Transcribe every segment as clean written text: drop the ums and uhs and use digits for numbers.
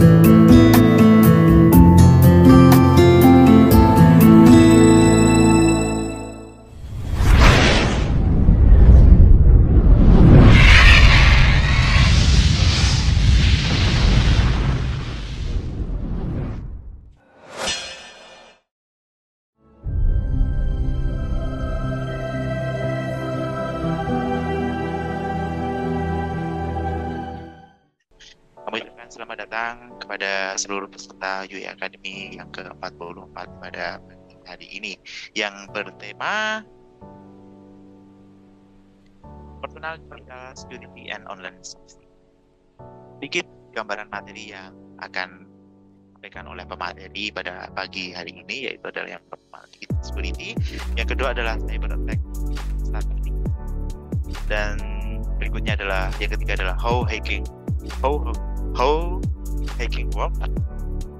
Kami ucapkan selamat datang kepada seluruh peserta UI Academy yang ke-44 pada hari ini yang bertema Personal Digital Security and Online Safety. Sedikit gambaran materi yang akan disampaikan oleh pemateri pada pagi hari ini, yaitu adalah yang pertama digital security, yang kedua adalah cyber attack strategy, dan berikutnya adalah yang ketiga adalah how hacking work.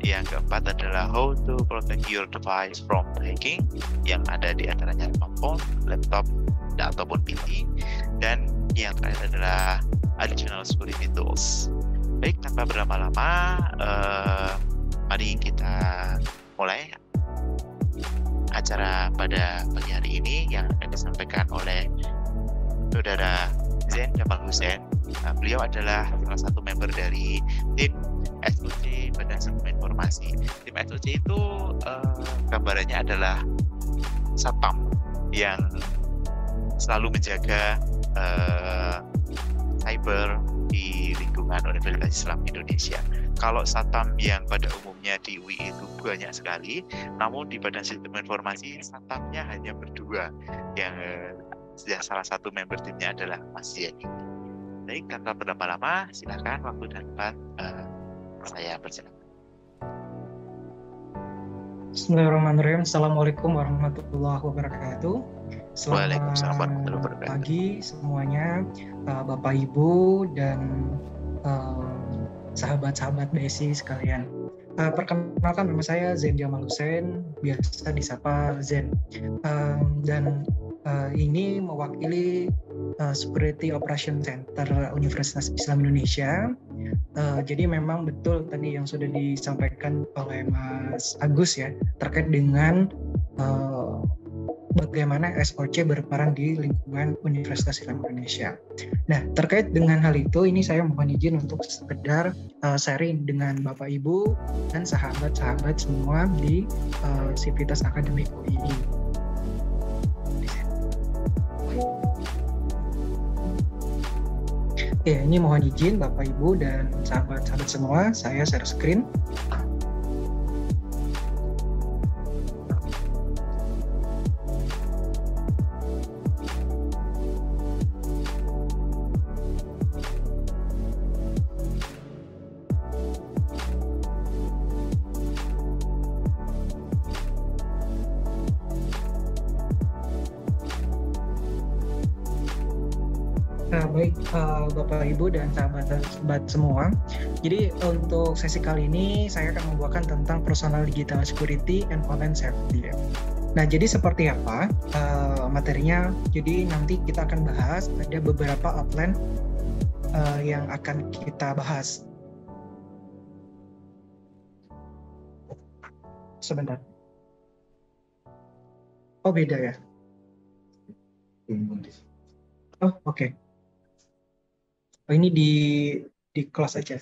Yang keempat adalah how to protect your device from hacking, yang ada di antaranya smartphone, laptop, ataupun PC, dan yang terakhir adalah additional security tools. Baik, tanpa berlama-lama, mari kita mulai acara pada pagi hari ini yang akan disampaikan oleh Saudara Zain Jamal Hussein. Beliau adalah salah satu member dari tim SOC Badan Sistem Informasi. Tim SOC itu gambarannya adalah satpam yang selalu menjaga cyber di lingkungan Universitas Islam Indonesia. Kalau satpam yang pada umumnya di UI itu banyak sekali, namun di Badan Sistem Informasi satpamnya hanya berdua, yang salah satu member timnya adalah Mas Yeni. Baik, tanpa berlama-lama, silakan waktu dan tempat saya persilakan. Bismillahirrahmanirrahim. Assalamualaikum warahmatullahi wabarakatuh. Waalaikumsalam warahmatullahi wabarakatuh. Pagi semuanya, Bapak Ibu dan sahabat-sahabat BSI sekalian. Perkenalkan, nama saya Zain Jamal Hussein, biasa disapa Zain. Dan ini mewakili Security Operation Center Universitas Islam Indonesia. Jadi memang betul tadi yang sudah disampaikan oleh Mas Agus ya, terkait dengan bagaimana SOC berperan di lingkungan Universitas Islam Indonesia. Nah, terkait dengan hal itu, ini saya mohon izin untuk sekedar sharing dengan Bapak Ibu dan sahabat-sahabat semua di Sivitas Akademik UI. Oke, ini mohon izin Bapak Ibu dan sahabat-sahabat semua, saya share screen. Baik, Bapak Ibu dan sahabat semua. Jadi untuk sesi kali ini saya akan membawakan tentang personal digital security and online safety. Nah, jadi seperti apa materinya? Jadi nanti kita akan bahas, ada beberapa outline yang akan kita bahas. Sebentar. Oh, beda ya? Oh, oke. Oh, ini di kelas aja.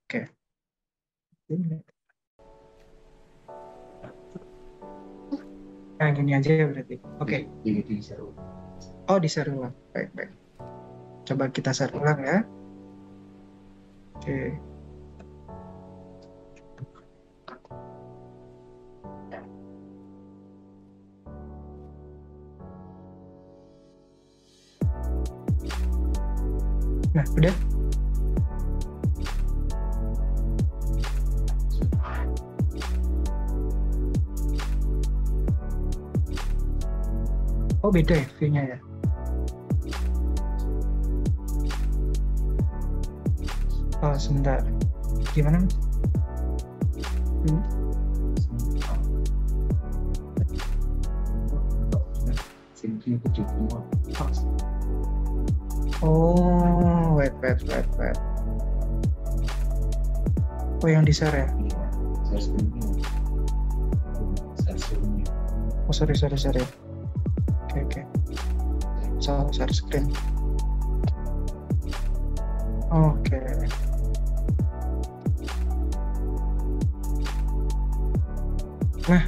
Oke. Nah, gini aja ya berarti. Oke. Oh, di-share ulang. Baik. Coba kita share ulang ya. Oke. Nah, udah? Oh, beda ya view-nya ya? Oh, sebentar. Gimana? Oh, wait. Oh, yang di share ya? Iya, share screen-nya. Share screen-nya. Oh, sorry. Oke. So, share screen. Oke. Nah,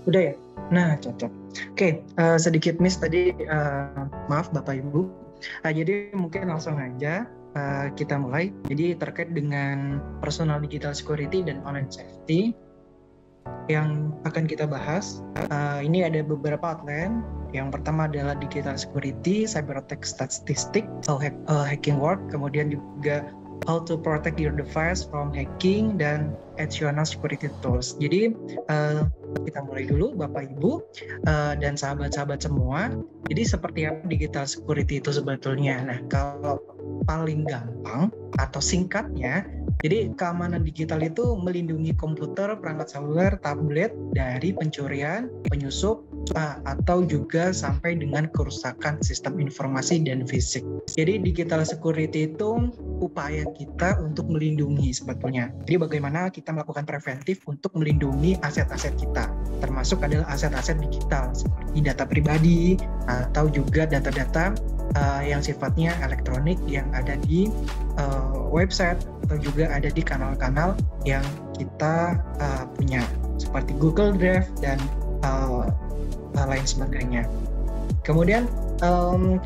udah ya? Nah, cocok. Oke, sedikit miss tadi, maaf Bapak Ibu. Jadi mungkin langsung aja kita mulai. Jadi terkait dengan personal digital security dan online safety yang akan kita bahas. Ini ada beberapa outline. Yang pertama adalah digital security, cyber attack statistic, hacking work, kemudian juga how to protect your device from hacking, dan additional security tools. Jadi kita mulai dulu Bapak Ibu dan sahabat-sahabat semua. Jadi seperti apa digital security itu sebetulnya? Nah, kalau paling gampang atau singkatnya, jadi keamanan digital itu melindungi komputer, perangkat seluler, tablet dari pencurian, penyusup, atau juga sampai dengan kerusakan sistem informasi dan fisik. Jadi digital security itu upaya kita untuk melindungi sebetulnya. Jadi bagaimana kita melakukan preventif untuk melindungi aset-aset kita, termasuk adalah aset-aset digital seperti data pribadi atau juga data-data yang sifatnya elektronik yang ada di website atau juga ada di kanal-kanal yang kita punya seperti Google Drive dan lain sebagainya. Kemudian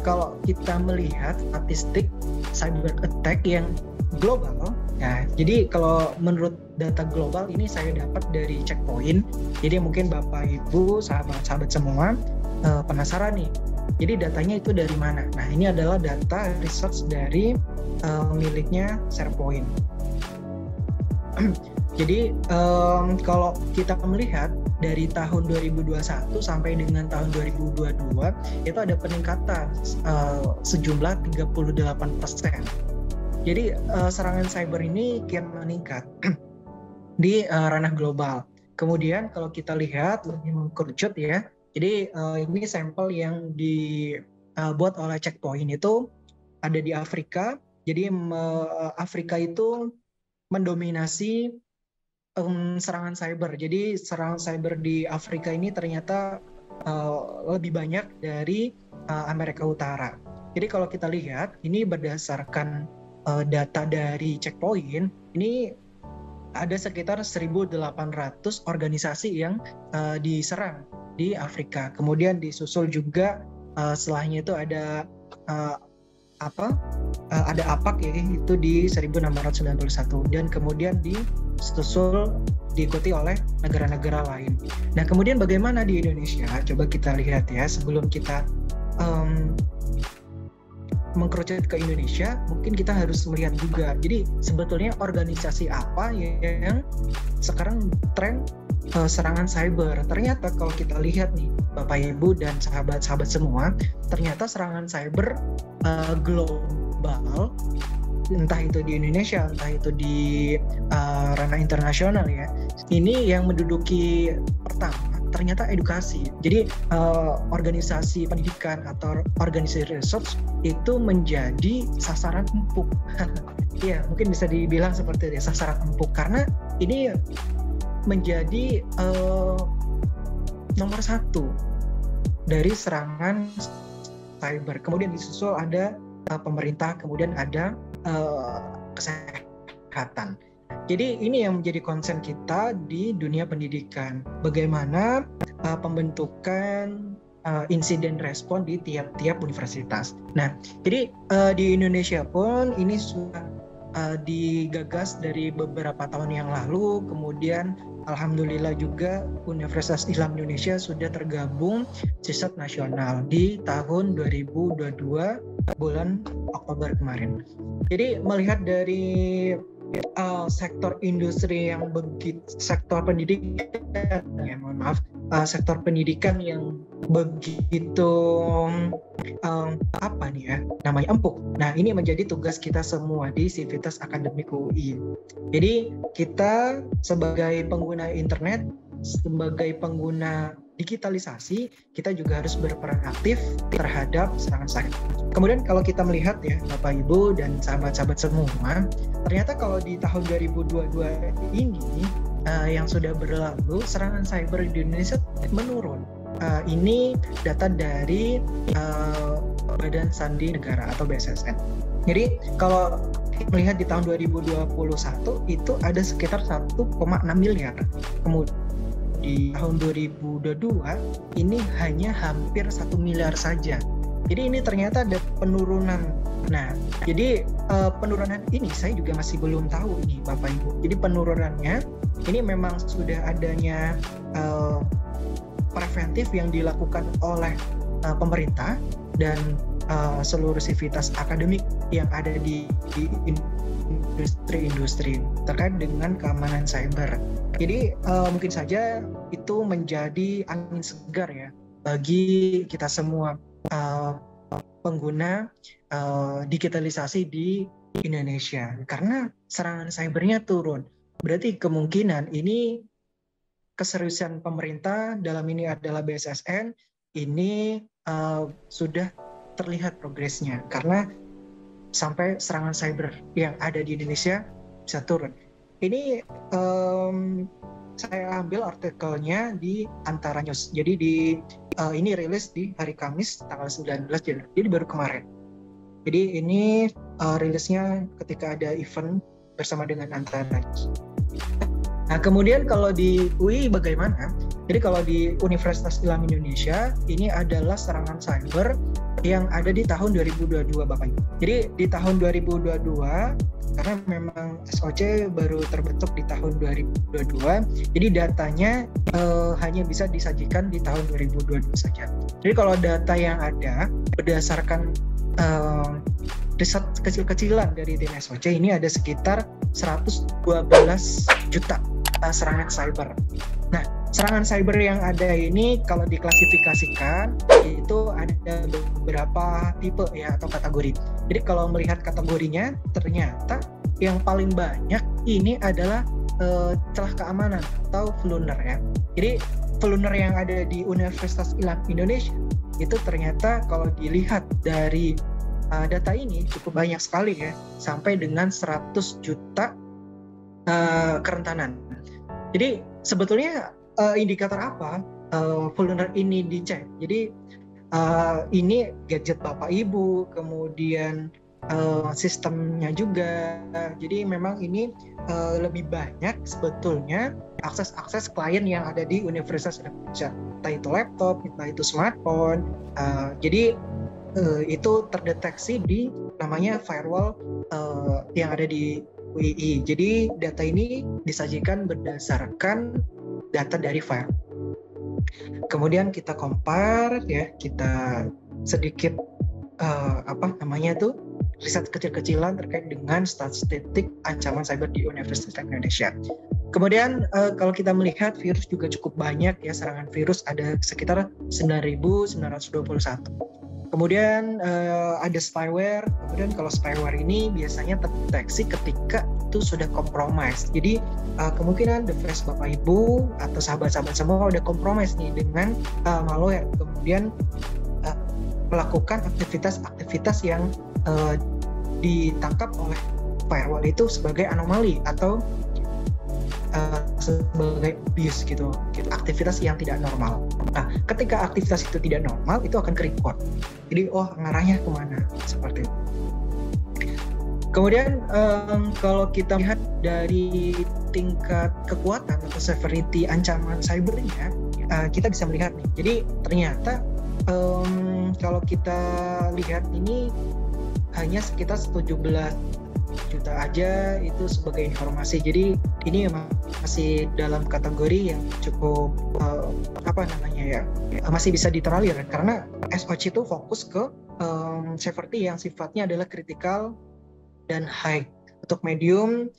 kalau kita melihat statistik cyber attack yang global, ya, jadi kalau menurut data global ini saya dapat dari Checkpoint. Jadi mungkin Bapak Ibu, sahabat-sahabat semua penasaran nih. Jadi datanya itu dari mana? Nah, ini adalah data research dari miliknya SharePoint. Jadi kalau kita melihat dari tahun 2021 sampai dengan tahun 2022 itu ada peningkatan sejumlah 38%. Jadi serangan cyber ini kian meningkat di ranah global. Kemudian kalau kita lihat lebih mengkerucut ya, jadi ini sampel yang dibuat oleh Checkpoint itu ada di Afrika. Jadi Afrika itu mendominasi serangan cyber. Jadi serangan cyber di Afrika ini ternyata lebih banyak dari Amerika Utara. Jadi kalau kita lihat, ini berdasarkan data dari Checkpoint, ini ada sekitar 1.800 organisasi yang diserang di Afrika. Kemudian disusul juga setelahnya itu ada ada APAC ya, itu di 1691, dan kemudian disusul diikuti oleh negara-negara lain. Nah, kemudian bagaimana di Indonesia? Coba kita lihat ya, sebelum kita mengkerucut ke Indonesia, mungkin kita harus melihat juga. Jadi sebetulnya organisasi apa yang sekarang tren serangan cyber? Ternyata kalau kita lihat nih, Bapak Ibu dan sahabat-sahabat semua, ternyata serangan cyber global, entah itu di Indonesia, entah itu di ranah internasional ya, ini yang menduduki pertama ternyata edukasi. Jadi organisasi pendidikan atau organisasi research itu menjadi sasaran empuk. Ya, mungkin bisa dibilang seperti itu, sasaran empuk, karena ini menjadi nomor satu dari serangan cyber. Kemudian disusul ada pemerintah, kemudian ada kesehatan. Jadi ini yang menjadi concern kita di dunia pendidikan. Bagaimana pembentukan insiden respon di tiap-tiap universitas. Nah, jadi di Indonesia pun ini sudah digagas dari beberapa tahun yang lalu. Kemudian alhamdulillah juga Universitas Islam Indonesia sudah tergabung CISAT nasional di tahun 2022 bulan Oktober kemarin. Jadi melihat dari sektor industri yang begitu, sektor pendidikan ya, mohon maaf, sektor pendidikan yang begitu apa nih ya namanya, empuk. Nah, ini menjadi tugas kita semua di Sivitas Akademik UI. Jadi kita sebagai pengguna internet, sebagai pengguna digitalisasi, kita juga harus berperan aktif terhadap serangan cyber. Kemudian kalau kita melihat ya Bapak Ibu dan sahabat-sahabat semua, ternyata kalau di tahun 2022 ini yang sudah berlalu, serangan cyber di Indonesia menurun. Ini data dari Badan Sandi Negara atau BSSN. Jadi kalau melihat di tahun 2021 itu ada sekitar 1,6 miliar. Kemudian di tahun 2022 ini hanya hampir 1 miliar saja. Jadi ini ternyata ada penurunan. Nah, jadi penurunan ini saya juga masih belum tahu nih Bapak Ibu. Jadi penurunannya ini memang sudah adanya preventif yang dilakukan oleh pemerintah dan seluruh sivitas akademik yang ada di industri-industri terkait dengan keamanan cyber. Jadi mungkin saja itu menjadi angin segar ya bagi kita semua pengguna digitalisasi di Indonesia, karena serangan cybernya turun. Berarti kemungkinan ini keseriusan pemerintah, dalam ini adalah BSSN, ini sudah terlihat progresnya, karena sampai serangan cyber yang ada di Indonesia bisa turun. Ini saya ambil artikelnya di Antara News. Jadi ini rilis di hari Kamis tanggal 19 Januari. Jadi baru kemarin. Jadi ini rilisnya ketika ada event bersama dengan Antara News. Nah, kemudian kalau di UI bagaimana? Jadi kalau di Universitas Islam Indonesia ini adalah serangan cyber yang ada di tahun 2022 Bapak Ibu. Jadi di tahun 2022 karena memang SOC baru terbentuk di tahun 2022, jadi datanya hanya bisa disajikan di tahun 2022 saja. Jadi kalau data yang ada berdasarkan riset kecil-kecilan dari tim SOC ini ada sekitar 112 juta serangan cyber. Nah, serangan cyber yang ada ini kalau diklasifikasikan itu ada beberapa tipe ya atau kategori. Jadi kalau melihat kategorinya ternyata yang paling banyak ini adalah celah keamanan atau vulner ya. Jadi vulner yang ada di Universitas Islam Indonesia itu ternyata kalau dilihat dari data ini cukup banyak sekali ya, sampai dengan 100 juta kerentanan. Jadi sebetulnya indikator apa vulner ini dicek? Jadi ini gadget Bapak Ibu, kemudian sistemnya juga. Jadi memang ini lebih banyak sebetulnya akses klien yang ada di Universitas Indonesia, entah itu laptop, entah itu smartphone. Jadi itu terdeteksi di namanya firewall yang ada di UII. Jadi data ini disajikan berdasarkan data dari firewall. Kemudian kita compare ya, kita sedikit riset kecil-kecilan terkait dengan statistik ancaman cyber di Universitas Indonesia. Kemudian kalau kita melihat virus juga cukup banyak ya, serangan virus ada sekitar 9.921. Kemudian ada spyware. Kemudian kalau spyware ini biasanya terdeteksi ketika itu sudah compromise. Jadi kemungkinan device Bapak Ibu atau sahabat-sahabat semua udah compromise nih dengan malware. Kemudian melakukan aktivitas yang ditangkap oleh firewall itu sebagai anomali atau sebagai abuse gitu, aktivitas yang tidak normal. Nah, ketika aktivitas itu tidak normal, itu akan ke-report. Jadi, ngarahnya kemana? Seperti itu. Kemudian, kalau kita lihat dari tingkat kekuatan atau severity ancaman cybernya, kita bisa melihat nih. Jadi, ternyata kalau kita lihat ini hanya sekitar 17 juta aja itu sebagai informasi. Jadi ini masih dalam kategori yang cukup masih bisa ditolerir karena SOC itu fokus ke severity yang sifatnya adalah critical dan high. Untuk medium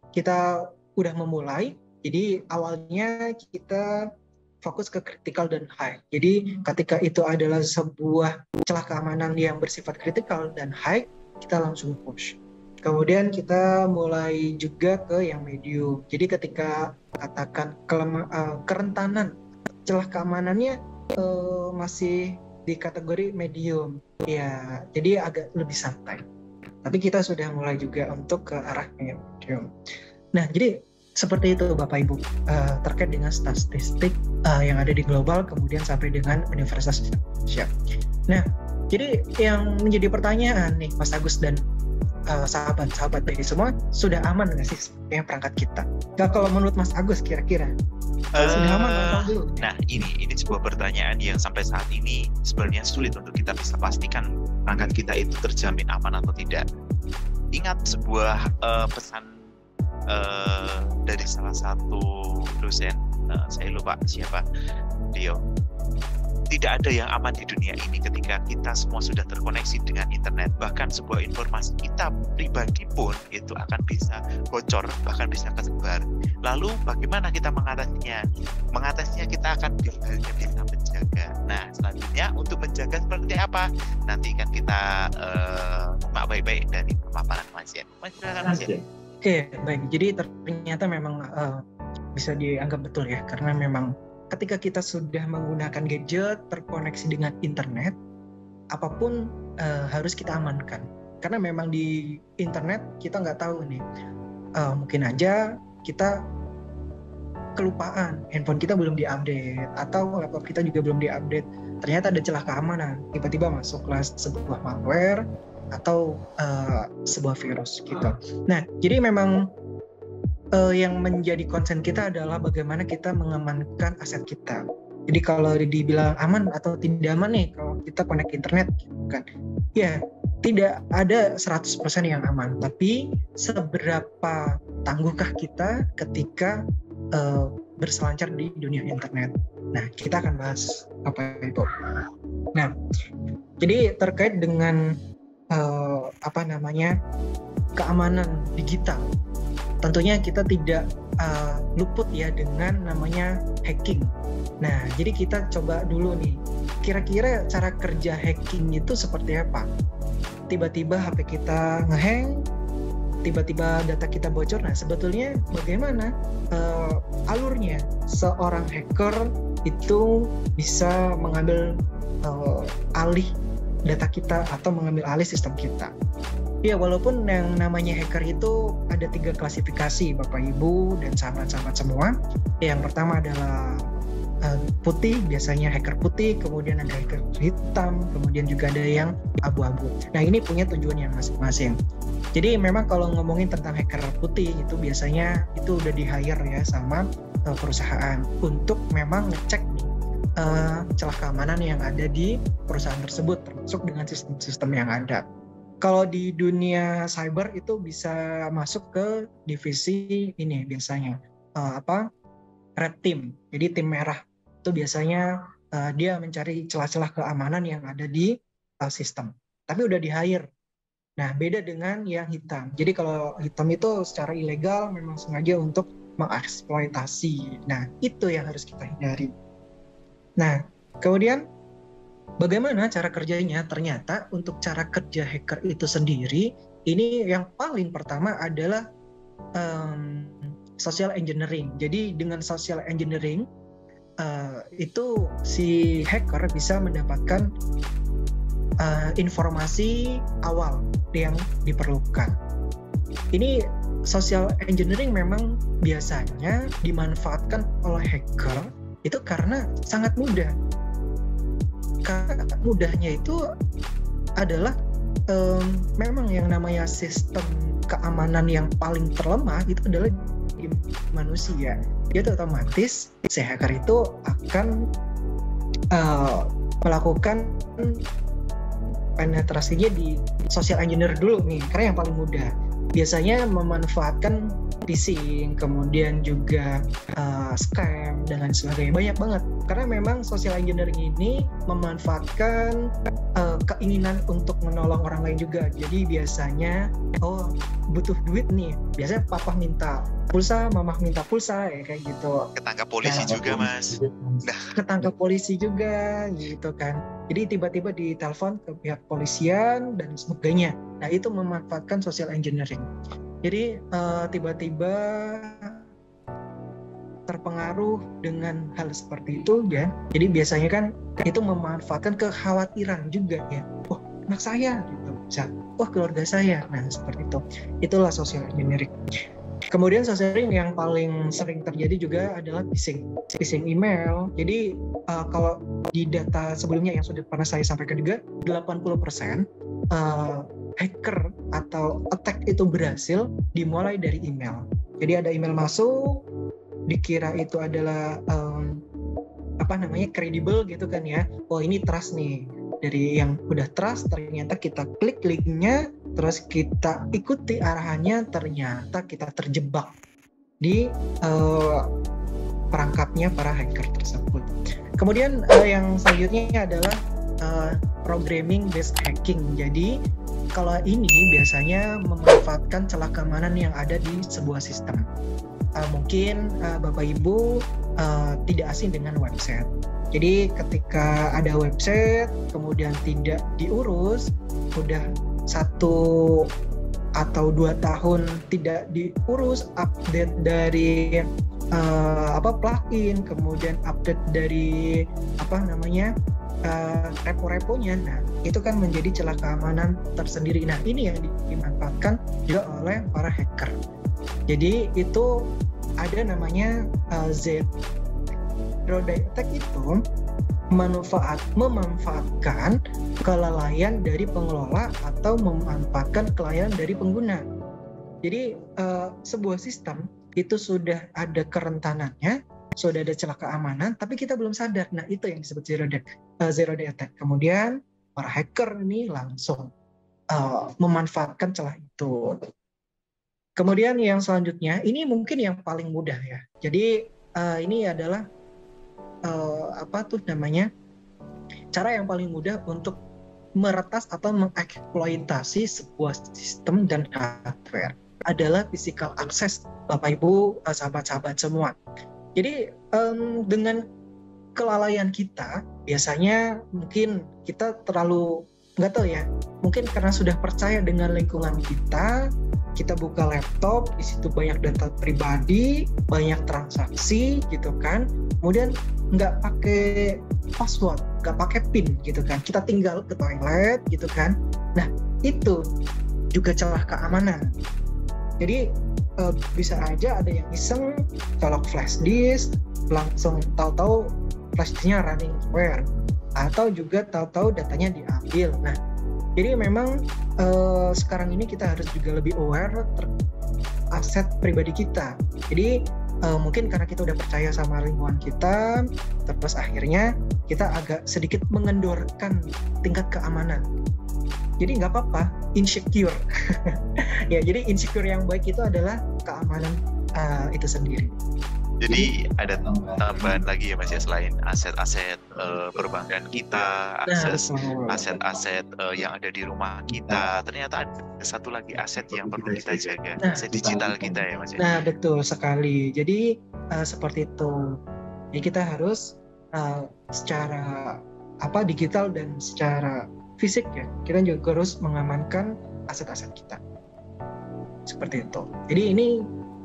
kita udah memulai. Jadi awalnya kita fokus ke critical dan high. Jadi ketika itu adalah sebuah celah keamanan yang bersifat critical dan high, kita langsung push. Kemudian kita mulai juga ke yang medium. Jadi ketika katakan kerentanan celah keamanannya masih di kategori medium. Ya, jadi agak lebih santai. Tapi kita sudah mulai juga untuk ke arah medium. Nah, jadi seperti itu Bapak Ibu, terkait dengan statistik yang ada di global kemudian sampai dengan Universitas Indonesia. Nah, jadi yang menjadi pertanyaan nih Mas Agus dan sahabat-sahabat dari semua, sudah aman nggak sih sebenarnya perangkat kita? Nah, kalau menurut Mas Agus kira-kira sudah aman atau belum? Nah, ini sebuah pertanyaan yang sampai saat ini sebenarnya sulit untuk kita bisa pastikan perangkat kita itu terjamin aman atau tidak. Ingat sebuah pesan dari salah satu dosen, saya lupa siapa dia. Tidak ada yang aman di dunia ini ketika kita semua sudah terkoneksi dengan internet. Bahkan sebuah informasi kita pribadi pun itu akan bisa bocor, bahkan bisa kesebar. Lalu bagaimana kita mengatasinya? Mengatasinya kita akan hanya bisa menjaga. Nah, selanjutnya untuk menjaga seperti apa? Nanti kan kita mak baik-baik dari pemaparan Mas Yen. Mas, silakan Mas Yen. Oke, baik. Jadi ternyata memang bisa dianggap betul ya, karena memang ketika kita sudah menggunakan gadget terkoneksi dengan internet, apapun harus kita amankan. Karena memang di internet kita nggak tahu nih, mungkin aja kita kelupaan, handphone kita belum diupdate, atau laptop kita juga belum diupdate. Ternyata ada celah keamanan, tiba-tiba masuklah sebuah malware atau sebuah virus gitu. Nah, jadi memang yang menjadi concern kita adalah bagaimana kita mengamankan aset kita. Jadi kalau dibilang aman atau tidak aman nih kalau kita connect internet kan. Ya, tidak ada 100% yang aman, tapi seberapa tangguhkah kita ketika berselancar di dunia internet. Nah, kita akan bahas apa itu. Nah, jadi terkait dengan keamanan digital. Tentunya kita tidak luput ya dengan namanya hacking. Nah, jadi kita coba dulu nih, kira-kira cara kerja hacking itu seperti apa? Tiba-tiba HP kita ngehang, tiba-tiba data kita bocor. Nah, sebetulnya bagaimana alurnya seorang hacker itu bisa mengambil alih data kita atau mengambil alih sistem kita. Ya, walaupun yang namanya hacker itu ada 3 klasifikasi Bapak Ibu dan sahabat-sahabat semua. Yang pertama adalah putih, biasanya hacker putih, kemudian ada hacker hitam, kemudian juga ada yang abu-abu. Nah, ini punya tujuan yang masing-masing. Jadi memang kalau ngomongin tentang hacker putih itu biasanya itu udah di-hire ya sama perusahaan untuk memang ngecek celah keamanan yang ada di perusahaan tersebut, termasuk dengan sistem-sistem yang ada. Kalau di dunia cyber itu bisa masuk ke divisi ini biasanya red team. Jadi tim merah itu biasanya dia mencari celah-celah keamanan yang ada di sistem. Tapi udah di-hire. Nah, beda dengan yang hitam. Jadi kalau hitam itu secara ilegal memang sengaja untuk mengeksploitasi. Nah, itu yang harus kita hindari. Nah, kemudian bagaimana cara kerjanya? Ternyata untuk cara kerja hacker itu sendiri, ini yang paling pertama adalah social engineering. Jadi dengan social engineering itu si hacker bisa mendapatkan informasi awal yang diperlukan. Ini social engineering memang biasanya dimanfaatkan oleh hacker itu karena sangat mudah. Karena mudahnya itu adalah memang yang namanya sistem keamanan yang paling terlemah itu adalah di manusia. Jadi otomatis si hacker itu akan melakukan penetrasinya di social engineer dulu nih, karena yang paling mudah. Biasanya memanfaatkan phishing, kemudian juga scam dan lain sebagainya, banyak banget. Karena memang social engineering ini memanfaatkan keinginan untuk menolong orang lain juga. Jadi biasanya butuh duit nih, biasanya papa minta pulsa, mama minta pulsa, ya kayak gitu. Ketangkap polisi juga Mas. Ketangkap polisi juga gitu kan. Jadi tiba-tiba ditelepon ke pihak polisian dan sebagainya. Nah, itu memanfaatkan social engineering. Jadi tiba-tiba terpengaruh dengan hal seperti itu ya. Jadi biasanya kan itu memanfaatkan kekhawatiran juga ya. Oh, anak saya gitu. Bisa. Oh, keluarga saya. Nah, seperti itu. Itulah social engineering. Kemudian social engineering yang paling sering terjadi juga adalah phishing email. Jadi kalau di data sebelumnya yang sudah pernah saya sampaikan juga, 80% hacker atau attack itu berhasil dimulai dari email. Jadi ada email masuk, dikira itu adalah kredibel gitu kan ya. Oh, ini trust nih. Dari yang udah trust, ternyata kita klik linknya, terus kita ikuti arahannya, ternyata kita terjebak di perangkapnya para hacker tersebut. Kemudian yang selanjutnya adalah programming based hacking. Jadi kalau ini biasanya memanfaatkan celah keamanan yang ada di sebuah sistem. Mungkin Bapak Ibu tidak asing dengan website. Jadi ketika ada website kemudian tidak diurus, udah 1 atau 2 tahun tidak diurus, update dari plugin, kemudian update dari repo-reponya. Nah, itu kan menjadi celah keamanan tersendiri. Nah, ini yang dimanfaatkan juga oleh para hacker. Jadi itu ada namanya Zero Day Attack itu memanfaatkan kelalaian dari pengelola atau memanfaatkan kelalaian dari pengguna. Jadi sebuah sistem itu sudah ada kerentanannya, sudah ada celah keamanan, tapi kita belum sadar. Nah, itu yang disebut Zero Day Attack. Kemudian para hacker ini langsung memanfaatkan celah itu. Kemudian yang selanjutnya, ini mungkin yang paling mudah ya. Jadi ini adalah cara yang paling mudah untuk meretas atau mengeksploitasi sebuah sistem dan hardware adalah physical access, Bapak Ibu, sahabat-sahabat semua. Jadi dengan kelalaian kita, biasanya mungkin kita terlalu nggak tahu ya, mungkin karena sudah percaya dengan lingkungan kita buka laptop, di situ banyak data pribadi, banyak transaksi gitu kan, kemudian nggak pakai password, nggak pakai PIN gitu kan, kita tinggal ke toilet gitu kan. Nah, itu juga celah keamanan. Jadi bisa aja ada yang iseng colok flash disk, langsung tahu-tahu flash disknya running ware, atau juga tahu-tahu datanya diambil. Nah, jadi memang sekarang ini kita harus juga lebih aware aset pribadi kita. Jadi mungkin karena kita udah percaya sama lingkungan kita, terus akhirnya kita agak sedikit mengendorkan tingkat keamanan. Jadi nggak apa-apa, insecure. Ya, jadi insecure yang baik itu adalah keamanan itu sendiri. Jadi ada tambahan lagi ya Mas ya, selain aset-aset perbankan kita, aset-aset yang ada di rumah kita, ternyata ada satu lagi aset yang perlu kita jaga, aset digital kita ya Mas ya. Nah, betul sekali. Jadi seperti itu. Jadi kita harus secara digital dan secara fisik ya, kita juga harus mengamankan aset-aset kita. Seperti itu. Jadi ini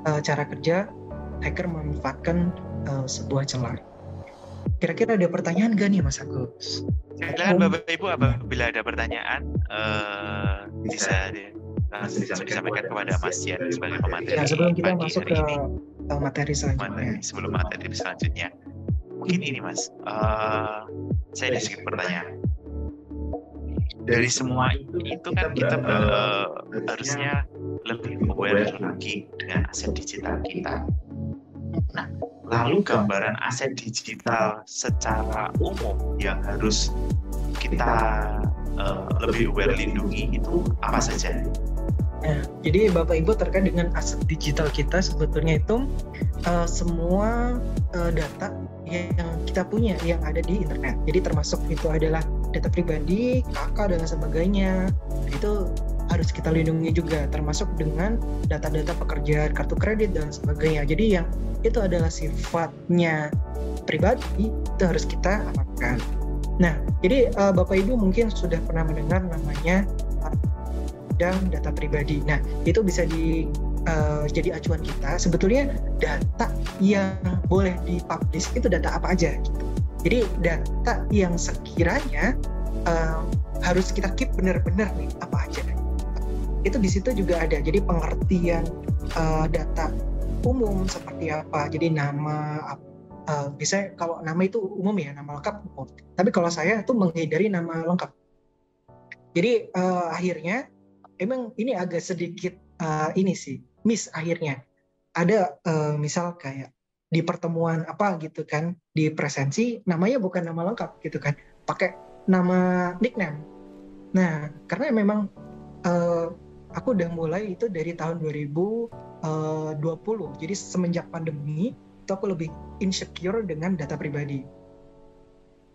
cara kerja hacker memanfaatkan sebuah celah. Kira-kira ada pertanyaan gak nih Mas Agus? Silakan Bapak Ibu, apabila ada pertanyaan bisa disampaikan kepada Mas Yan sebagai pemateri. Nah, sebelum kita masuk ke materi selanjutnya. Sebelum materi selanjutnya, mungkin ini Mas, saya ada sedikit pertanyaan. Dari semua itu kan kita harusnya lebih aware lagi dengan aset digital kita. Nah, lalu gambaran aset digital secara umum yang harus kita lebih aware lindungi itu apa saja? Nah, jadi Bapak Ibu terkait dengan aset digital kita sebetulnya itu semua data yang kita punya yang ada di internet. Jadi termasuk itu adalah data pribadi, KK dan sebagainya. Itu harus kita lindungi juga, termasuk dengan data-data pekerjaan, kartu kredit dan sebagainya. Jadi yang itu adalah sifatnya pribadi, itu harus kita amankan. Nah, jadi Bapak Ibu mungkin sudah pernah mendengar namanya dan data pribadi. Nah, itu bisa jadi acuan kita, sebetulnya data yang boleh dipublish itu data apa aja gitu. Jadi data yang sekiranya harus kita keep benar-benar nih apa aja. Itu di situ juga ada. Jadi pengertian data umum seperti apa. Jadi nama, biasanya kalau nama itu umum ya, nama lengkap umum. Tapi kalau saya tuh menghindari nama lengkap. Jadi akhirnya emang ini agak sedikit ini sih miss akhirnya. Ada misal kayak di pertemuan apa gitu kan, di presensi namanya bukan nama lengkap gitu kan, pakai nama nickname. Nah karena memang aku udah mulai itu dari tahun 2020, jadi semenjak pandemi itu aku lebih insecure dengan data pribadi.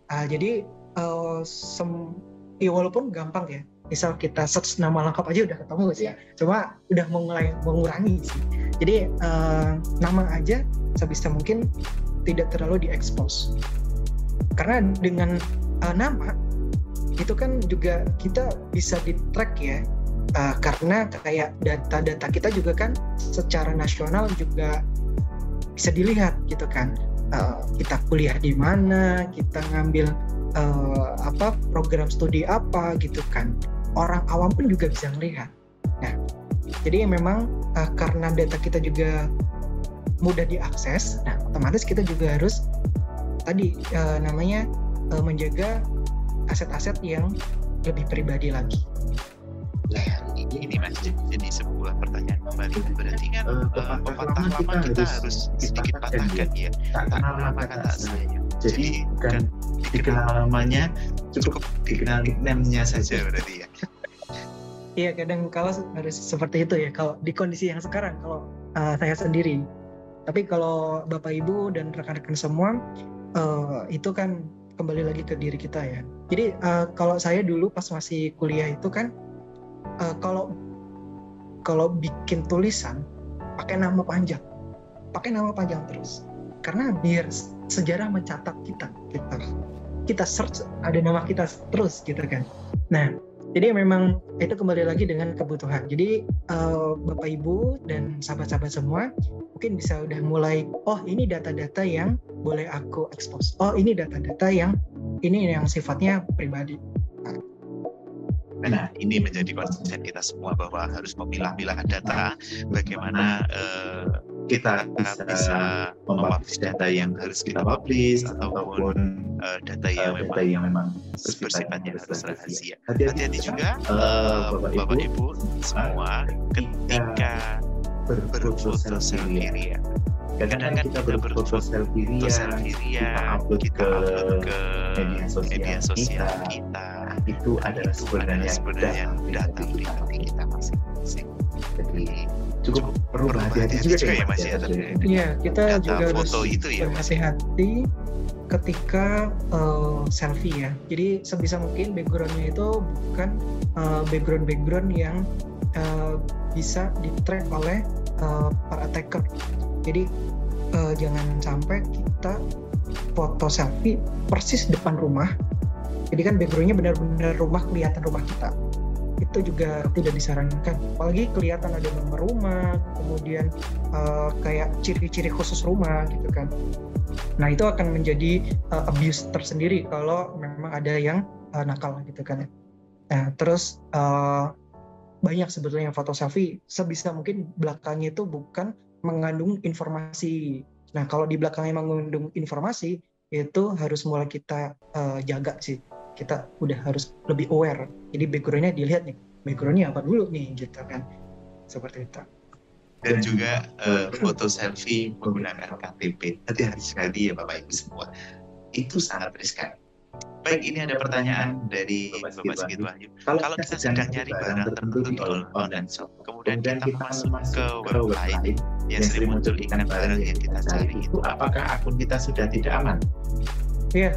Jadi ya walaupun gampang ya, misal kita search nama lengkap aja udah ketemu sih, cuma udah mulai mengurangi sih. Jadi nama aja sebisa mungkin tidak terlalu diekspos, karena dengan nama itu kan juga kita bisa di-track ya, karena kayak data-data kita juga kan secara nasional juga bisa dilihat gitu kan. Kita kuliah di mana, kita ngambil program studi apa gitu kan. Orang awam pun juga bisa melihat. Nah, jadi memang karena data kita juga mudah diakses, nah otomatis kita juga harus tadi menjaga aset-aset yang lebih pribadi lagi. Ini Mas, jadi sebuah pertanyaan kembali, berarti kan pepatah lama kita harus sedikit patahkan ya, tak lama kata saya. Jadi bukan dikenal namanya, cukup dikenal nickname-nya saja berarti ya. Iya, kadang kalau harus seperti itu ya, kalau di kondisi yang sekarang, kalau saya sendiri. Tapi kalau Bapak Ibu dan rekan-rekan semua, itu kan kembali lagi ke diri kita ya. Jadi kalau saya dulu pas masih kuliah itu kan, kalau bikin tulisan pakai nama panjang terus, karena biar sejarah mencatat kita search ada nama kita terus gitu kan. Nah jadi memang itu kembali lagi dengan kebutuhan. Jadi Bapak Ibu dan sahabat-sahabat semua mungkin bisa udah mulai, oh ini data-data yang boleh aku expose, oh ini data-data yang sifatnya pribadi. Nah, ini menjadi konsen kita semua bahwa harus memilah-milah data, bagaimana kita bisa mempublish data yang harus kita publish ataupun data yang memang bersifatnya harus rahasia. Hati-hati juga Bapak Ibu semua ketika berfoto selfie ya. Kadang-kadang kita berfoto selfie ria, kita upload ke media sosial kita, itu adalah sebenarnya data pribadi kita masing-masing. Jadi cukup perlu hati-hati juga ya Mas ya. Iya, kita data juga foto harus itu ya berhati-hati ketika selfie ya. Jadi sebisa mungkin backgroundnya itu bukan background yang bisa di-track oleh para attacker. Jadi jangan sampai kita foto selfie persis depan rumah. Jadi kan backgroundnya benar-benar rumah, kelihatan rumah kita. Itu juga tidak disarankan. Apalagi kelihatan ada nomor rumah, kemudian kayak ciri-ciri khusus rumah gitu kan. Nah itu akan menjadi abuse tersendiri kalau memang ada yang nakal gitu kan. Nah terus banyak sebetulnya foto selfie sebisa mungkin belakangnya itu bukan mengandung informasi. Nah kalau di belakangnya mengandung informasi itu harus mulai kita jaga sih. Kita udah harus lebih aware. Jadi backgroundnya dilihat nih, backgroundnya apa dulu nih gitu kan. Seperti itu. Dan juga foto selfie menggunakan KTP. Hati-hati sekali ya Bapak Ibu semua. Itu sangat riskan. Baik, ini ada pertanyaan dari Bapak Sigit Wahyu. Kalau kita sedang nyari barang tertentu di online shop, kemudian kita masuk ke website yang sering muncul iklan barang yang kita cari, itu apakah akun kita sudah tidak aman? Ya,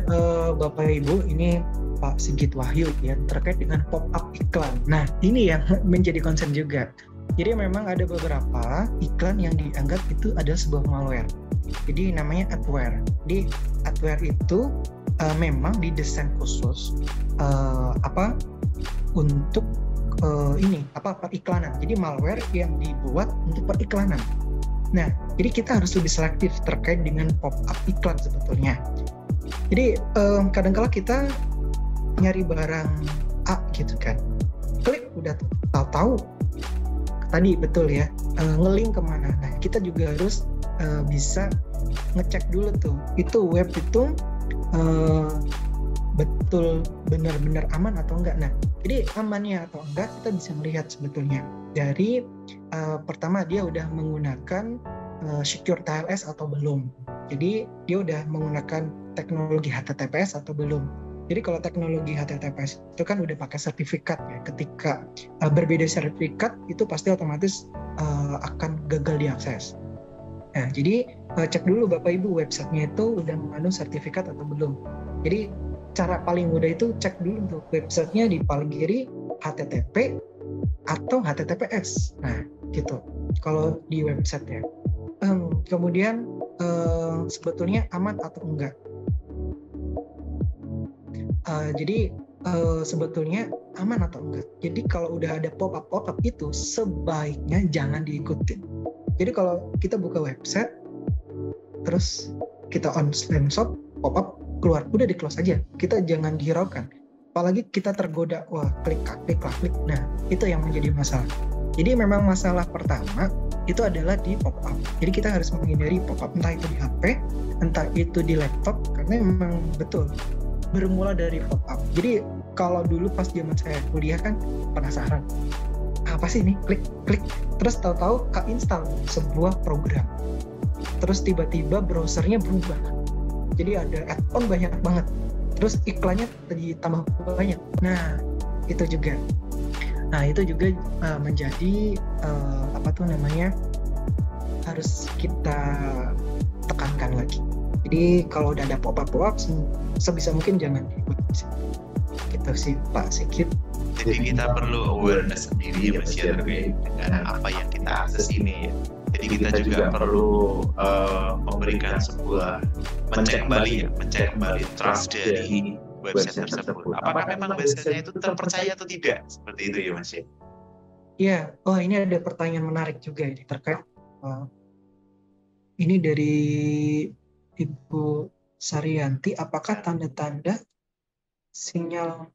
Bapak Ibu, ini Pak Sigit Wahyu ya, terkait dengan pop-up iklan. Nah, ini yang menjadi concern juga. Jadi memang ada beberapa iklan yang dianggap itu adalah sebuah malware. Jadi namanya adware. Jadi adware itu memang didesain khusus untuk periklanan. Jadi malware yang dibuat untuk periklanan. Nah, jadi kita harus lebih selektif terkait dengan pop-up iklan sebetulnya. Jadi kadang-kala kita nyari barang A gitu kan, klik udah tahu tadi betul ya, ngelink kemana. Nah, kita juga harus bisa ngecek dulu tuh, itu web itu betul benar-benar aman atau enggak. Nah, jadi amannya atau enggak kita bisa melihat sebetulnya dari pertama dia udah menggunakan secure TLS atau belum. Jadi dia udah menggunakan teknologi HTTPS atau belum. Jadi kalau teknologi HTTPS itu kan udah pakai sertifikat ya. Ketika berbeda sertifikat itu pasti otomatis akan gagal diakses. Nah, jadi cek dulu Bapak Ibu websitenya itu udah mengandung sertifikat atau belum. Jadi cara paling mudah itu cek dulu untuk websitenya di paling kiri HTTP atau HTTPS. Nah, gitu. Kalau di website ya. Kemudian sebetulnya aman atau enggak. Jadi sebetulnya aman atau enggak. Jadi kalau udah ada pop-up itu sebaiknya jangan diikutin. Jadi kalau kita buka website terus kita on shop pop-up keluar, udah di close aja. Kita jangan dihiraukan. Apalagi kita tergoda, wah klik. Nah, itu yang menjadi masalah. Jadi memang masalah pertama itu adalah di pop-up. Jadi kita harus menghindari pop-up, entah itu di HP, entah itu di laptop, karena memang betul bermula dari pop-up. Jadi kalau dulu pas zaman saya kuliah kan penasaran, apa sih ini? Klik. Terus tahu-tahu install sebuah program. Terus tiba-tiba browsernya berubah. Jadi ada add-on banyak banget. Terus iklannya ditambah banyak. Nah, itu juga. Menjadi harus kita tekankan lagi. Jadi kalau udah ada pop-up sebisa mungkin jangan ikut. Gitu sih Pak Sigit. Jadi kita perlu awareness sendiri ya Mas ya terkait dengan apa yang kita akses ini ya. Jadi kita juga perlu memberikan sebuah mencek kembali trust dari website tersebut. Apakah memang website itu terpercaya atau tidak? Seperti itu ya Mas ya. Iya, ini ada pertanyaan menarik juga ini terkait ini dari Ibu Saryanti, apakah tanda-tanda sinyal?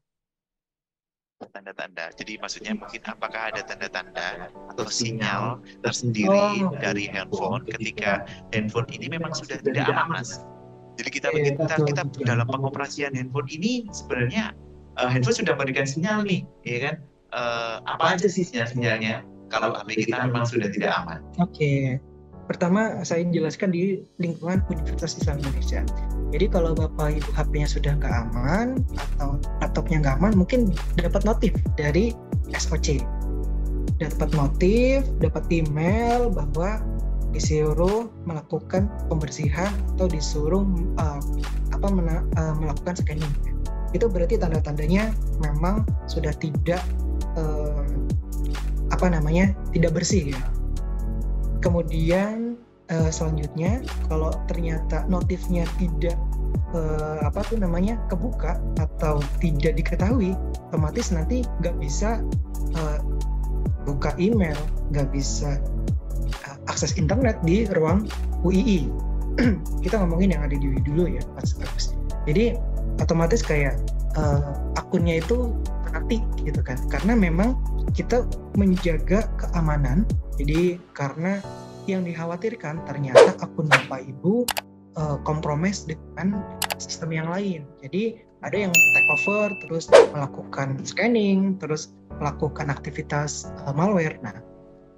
Tanda-tanda. Jadi maksudnya mungkin apakah ada tanda-tanda atau sinyal tersendiri dari handphone ketika handphone ini memang sudah tidak aman, Mas. Jadi kita dalam pengoperasian handphone ini sebenarnya handphone sudah memberikan sinyal nih, ya kan? Apa aja sih sinyalnya kalau HP kita memang sudah tidak aman? Oke. Pertama saya jelaskan di lingkungan Universitas Islam Indonesia. Jadi kalau Bapak Ibu HP-nya sudah nggak aman atau laptopnya nggak aman, mungkin dapat notif dari SOC. Dapat notif, dapat email bahwa disuruh melakukan pembersihan atau disuruh melakukan scanning. Itu berarti tanda-tandanya memang sudah tidak tidak bersih ya. Kemudian selanjutnya kalau ternyata notifnya tidak kebuka atau tidak diketahui, otomatis nanti nggak bisa buka email, nggak bisa akses internet di ruang UII. Kita ngomongin yang ada di UI dulu ya, Mas Agus. Jadi otomatis kayak akunnya itu mati gitu kan, karena memang kita menjaga keamanan. Jadi karena yang dikhawatirkan ternyata akun Bapak Ibu kompromis dengan sistem yang lain. Jadi ada yang take over, terus melakukan scanning, terus melakukan aktivitas malware. Nah,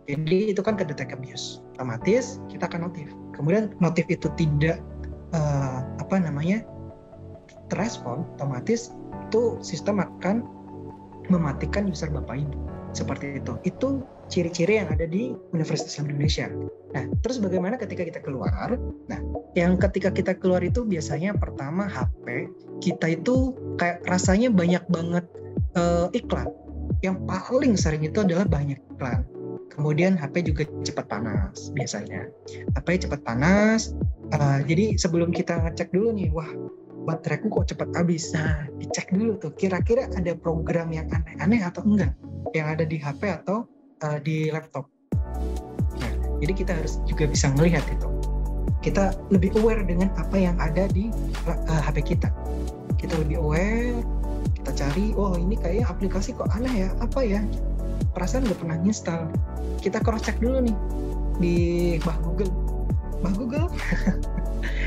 jadi itu kan kedetek abuse. Otomatis kita akan notif. Kemudian notif itu tidak terrespon, otomatis itu sistem akan mematikan user Bapak Ibu. Seperti itu. Itu ciri-ciri yang ada di Universitas Islam Indonesia. Nah, terus bagaimana ketika kita keluar? Nah, yang ketika kita keluar itu biasanya pertama HP kita itu kayak rasanya banyak banget iklan. Yang paling sering itu adalah banyak iklan. Kemudian HP juga cepat panas biasanya. HP cepat panas. Jadi sebelum kita ngecek dulu nih, wah bateraiku kok cepat habis. Nah, dicek dulu tuh kira-kira ada program yang aneh-aneh atau enggak. yang ada di HP atau di laptop. Nah, jadi kita harus juga bisa melihat itu. Kita lebih aware dengan apa yang ada di HP kita. Kita lebih aware, kita cari, oh ini kayak aplikasi kok aneh ya, apa ya? Perasaan nggak pernah install. Kita cross check dulu nih di Mbah Google,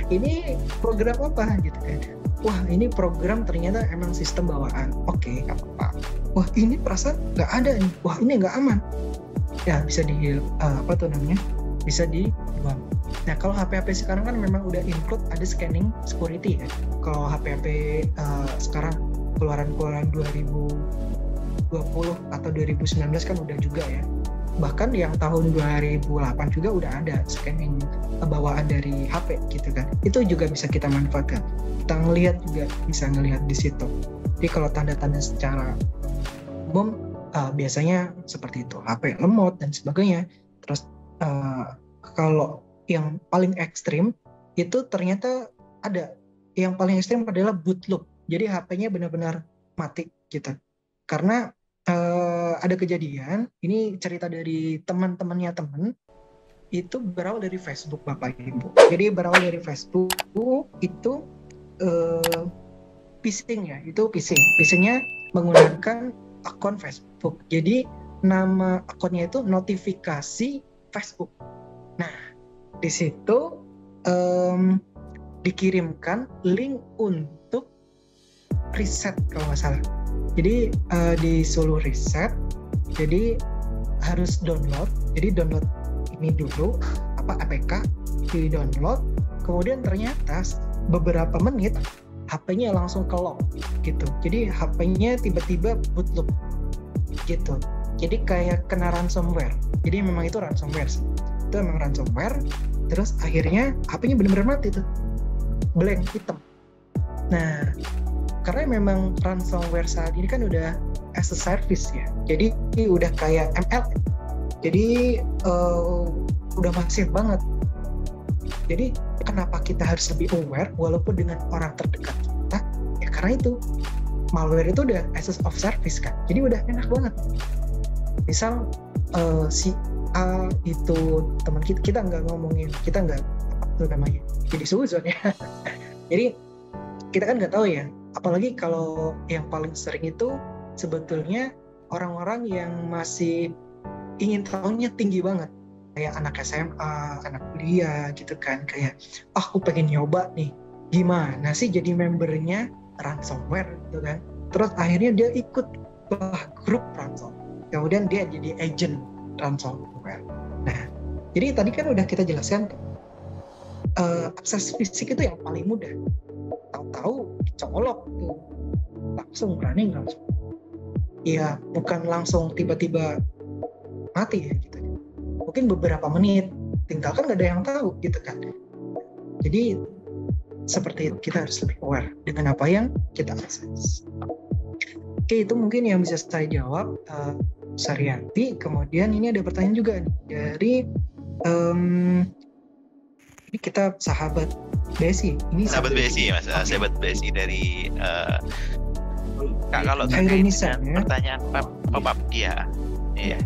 ini program apa gitu kan? Wah ini program ternyata emang sistem bawaan. Oke, nggak apa-apa. Wah ini perasaan nggak ada nih. Wah ini nggak aman. Ya bisa bisa dibuang. Nah kalau HP-HP sekarang kan memang udah include ada scanning security ya. Kalau HP-HP sekarang keluaran 2020 atau 2019 kan udah juga ya. Bahkan yang tahun 2008 juga udah ada scanning bawaan dari HP gitu kan. Itu juga bisa kita manfaatkan. Kita ngelihat juga bisa ngelihat di situ. Jadi kalau tanda-tanda secara umum biasanya seperti itu, HP lemot dan sebagainya. Terus kalau yang paling ekstrim itu ternyata ada. Yang paling ekstrim adalah boot loop. Jadi HP-nya benar-benar mati gitu. Karena ada kejadian, ini cerita dari teman-temannya teman, itu berawal dari Facebook Bapak Ibu. Jadi berawal dari Facebook itu phishing ya, itu phishingnya menggunakan akun Facebook. Jadi nama akunnya itu notifikasi Facebook. Nah di situ dikirimkan link untuk reset kalau nggak salah. Jadi disuruh reset, jadi harus download. Jadi download ini dulu, APK di download. Kemudian ternyata beberapa menit HP-nya langsung ke lock gitu. Jadi HP-nya tiba-tiba boot loop gitu. Jadi kayak kena ransomware. Jadi memang itu ransomware sih. Itu memang ransomware. Terus akhirnya HP-nya benar-benar mati tuh, blank hitam. Nah karena memang ransomware saat ini kan udah as a service ya, jadi udah kayak ML, jadi udah masif banget. Jadi kenapa kita harus lebih aware walaupun dengan orang terdekat kita? Ya karena itu malware itu udah as of service kan, jadi udah enak banget. Misal si A itu teman kita nggak ngomongin, kita nggak apa itu namanya, jadi suzon ya. Jadi kita kan nggak tahu ya. Apalagi kalau yang paling sering itu sebetulnya orang-orang yang masih ingin tahunya tinggi banget. Kayak anak SMA, anak kuliah gitu kan. Kayak, aku pengen nyoba nih. Gimana sih jadi membernya ransomware gitu kan. Terus akhirnya dia ikut grup ransomware. Kemudian dia jadi agent ransomware. Nah, jadi tadi kan udah kita jelaskan akses fisik itu yang paling mudah. Tahu-tahu colok tuh langsung running langsung. Ya bukan langsung tiba-tiba mati ya gitu. Mungkin beberapa menit, tinggal kan nggak ada yang tahu gitu kan. Jadi seperti itu, kita harus lebih aware dengan apa yang kita akses. Oke, itu mungkin yang bisa saya jawab, Saryanti. Kemudian ini ada pertanyaan juga nih, dari ini kita sahabat BSI. Ini sahabat BSI Mas, sahabat BSI dari Kak, kalau terkait dengan pertanyaan pop-up dia, iya.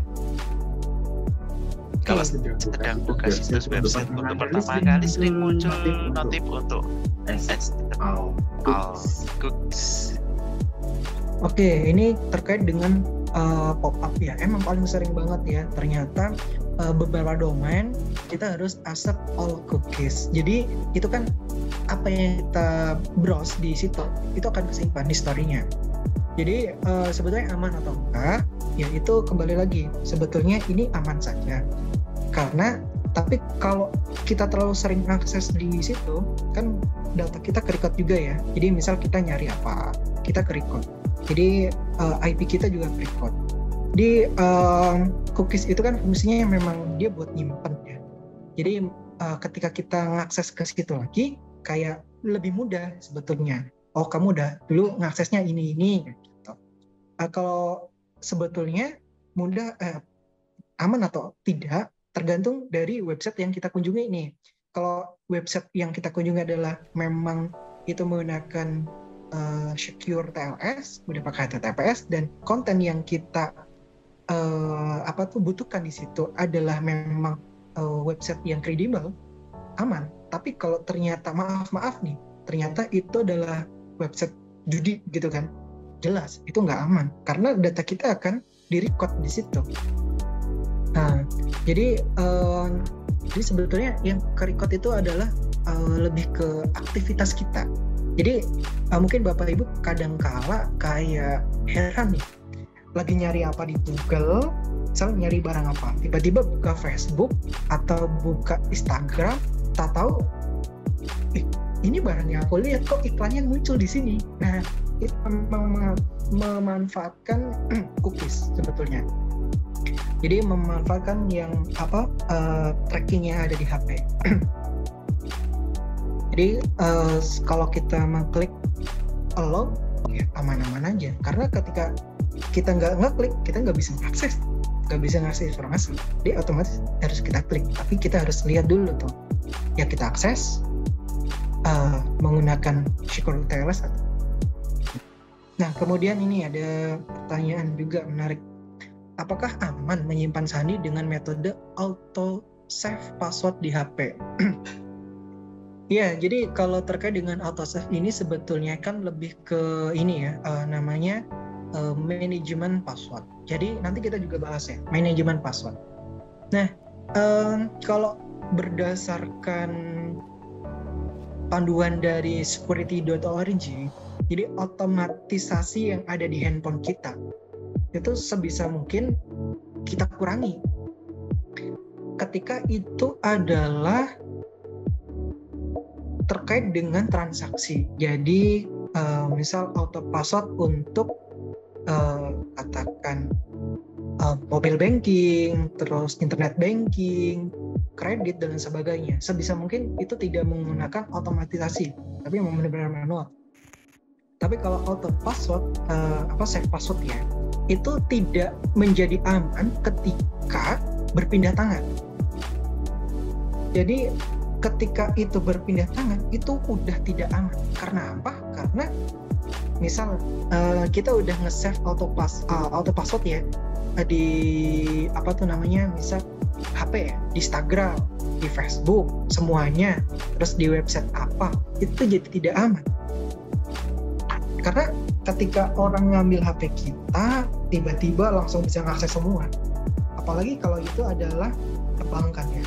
Kalau sedang buka situs website untuk pertama kali sering muncul notif untuk external cookies. Oke, ini terkait dengan pop-up ya. Emang paling sering banget ya. Ternyata beberapa domain kita harus accept all cookies. Jadi itu kan apa yang kita browse di situ itu akan kesimpan di story-nya. Jadi sebetulnya aman atau enggak? Ya itu kembali lagi. Sebetulnya ini aman saja. Karena tapi kalau kita terlalu sering akses di situ kan data kita ke-record juga ya. Jadi misal kita nyari apa, kita ke-record. Jadi IP kita juga ke-record. Di cookies itu kan fungsinya memang dia buat nyimpen ya. Jadi ketika kita ngakses ke situ lagi kayak lebih mudah sebetulnya. Oh kamu udah dulu ngaksesnya ini gitu. Kalau sebetulnya mudah aman atau tidak tergantung dari website yang kita kunjungi ini. Kalau website yang kita kunjungi adalah memang itu menggunakan secure TLS, udah pakai HTTPS, dan konten yang kita butuhkan di situ adalah memang website yang kredibel, aman. Tapi kalau ternyata maaf nih, ternyata itu adalah website judi gitu kan, jelas itu nggak aman karena data kita akan direcord di situ. Nah, jadi sebetulnya yang ke-record itu adalah lebih ke aktivitas kita. Jadi mungkin Bapak Ibu kadang kala kayak heran nih, lagi nyari apa di Google, misalnya nyari barang apa, tiba-tiba buka Facebook atau buka Instagram, tak tahu, ini barang yang aku lihat kok iklannya muncul di sini. Nah, itu memang memanfaatkan cookies sebetulnya. Jadi memanfaatkan yang trackingnya ada di HP. Jadi kalau kita mengklik allow, ya aman-aman aja. Karena ketika kita nggak ngeklik, kita nggak bisa mengakses, nggak bisa ngasih informasi. Jadi otomatis harus kita klik. Tapi kita harus lihat dulu tuh, ya kita akses menggunakan secure TLS. Nah, kemudian ini ada pertanyaan juga menarik. Apakah aman menyimpan sandi dengan metode auto save password di HP? Ya, jadi kalau terkait dengan auto save ini sebetulnya kan lebih ke ini ya, namanya manajemen password. Jadi nanti kita juga bahas ya, manajemen password. Nah, kalau berdasarkan panduan dari security.org, jadi otomatisasi yang ada di handphone kita itu sebisa mungkin kita kurangi. Ketika itu adalah terkait dengan transaksi. Jadi misal auto password untuk katakan mobile banking, terus internet banking, kredit dan sebagainya. Sebisa mungkin itu tidak menggunakan otomatisasi, tapi memang benar-benar manual. Tapi kalau auto password, save password ya, itu tidak menjadi aman ketika berpindah tangan. Jadi ketika itu berpindah tangan itu udah tidak aman. Karena apa? Karena misal kita udah nge-save auto password ya di misal HP ya, di Instagram, di Facebook, semuanya, terus di website apa, itu jadi tidak aman. Karena ketika orang ngambil HP kita, tiba-tiba langsung bisa ngakses semua. Apalagi kalau itu adalah perbankan ya.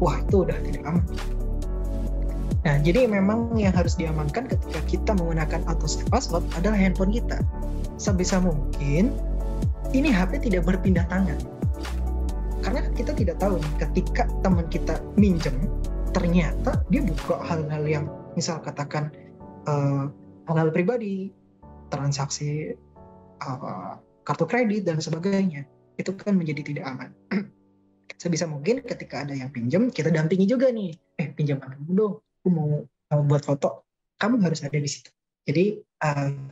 Wah, itu udah tidak aman. Nah, jadi memang yang harus diamankan ketika kita menggunakan auto save password adalah handphone kita. Sebisa mungkin ini HP tidak berpindah tangan. Karena kita tidak tahu nih, ketika teman kita minjem, ternyata dia buka hal-hal yang misal katakan hal-hal pribadi, transaksi kartu kredit dan sebagainya, itu kan menjadi tidak aman. Sebisa mungkin ketika ada yang pinjam, kita dampingi juga nih, pinjaman kamu dong, aku mau buat foto, kamu harus ada di situ. Jadi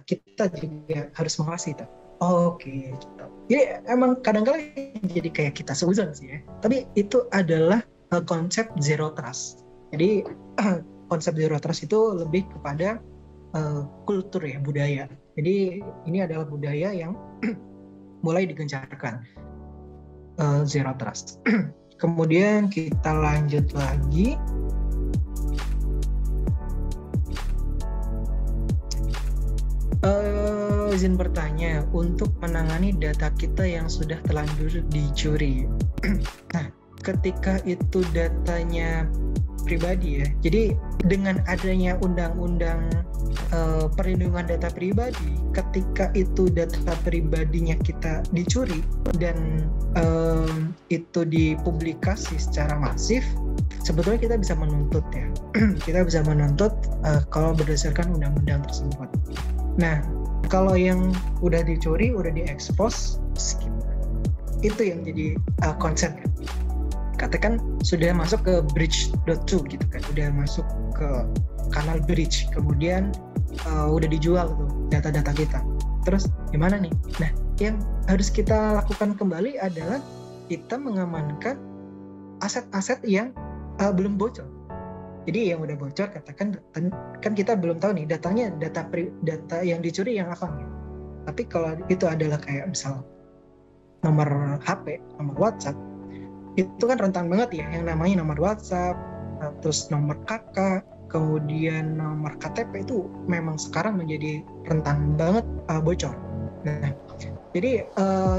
kita juga harus mengawasi itu. Oke, gitu. Jadi emang kadang-kadang jadi kayak kita seuzon sih ya. Tapi itu adalah konsep zero trust. Jadi konsep zero trust itu lebih kepada kultur ya, budaya. Jadi ini adalah budaya yang mulai digencarkan, zero trust. Kemudian kita lanjut lagi. Izin bertanya, untuk menangani data kita yang sudah terlanjur dicuri. Nah, ketika itu datanya pribadi ya, jadi dengan adanya undang-undang perlindungan data pribadi, ketika itu data pribadinya kita dicuri dan itu dipublikasi secara masif, sebetulnya kita bisa menuntut ya. Kita bisa menuntut kalau berdasarkan undang-undang tersebut. Nah, kalau yang udah dicuri, udah diekspos, skip. Itu yang jadi konsep. Katakan sudah masuk ke bridge.2 gitu kan, udah masuk ke kanal bridge, kemudian udah dijual tuh data-data kita. Terus gimana nih? Nah, yang harus kita lakukan kembali adalah kita mengamankan aset-aset yang belum bocor. Jadi yang udah bocor, katakan kan kita belum tahu nih datanya, data yang dicuri yang apa nih. Tapi kalau itu adalah kayak misal nomor HP, nomor WhatsApp, itu kan rentan banget ya, yang namanya nomor WhatsApp, terus nomor KK, kemudian nomor KTP itu memang sekarang menjadi rentan banget bocor. Nah, jadi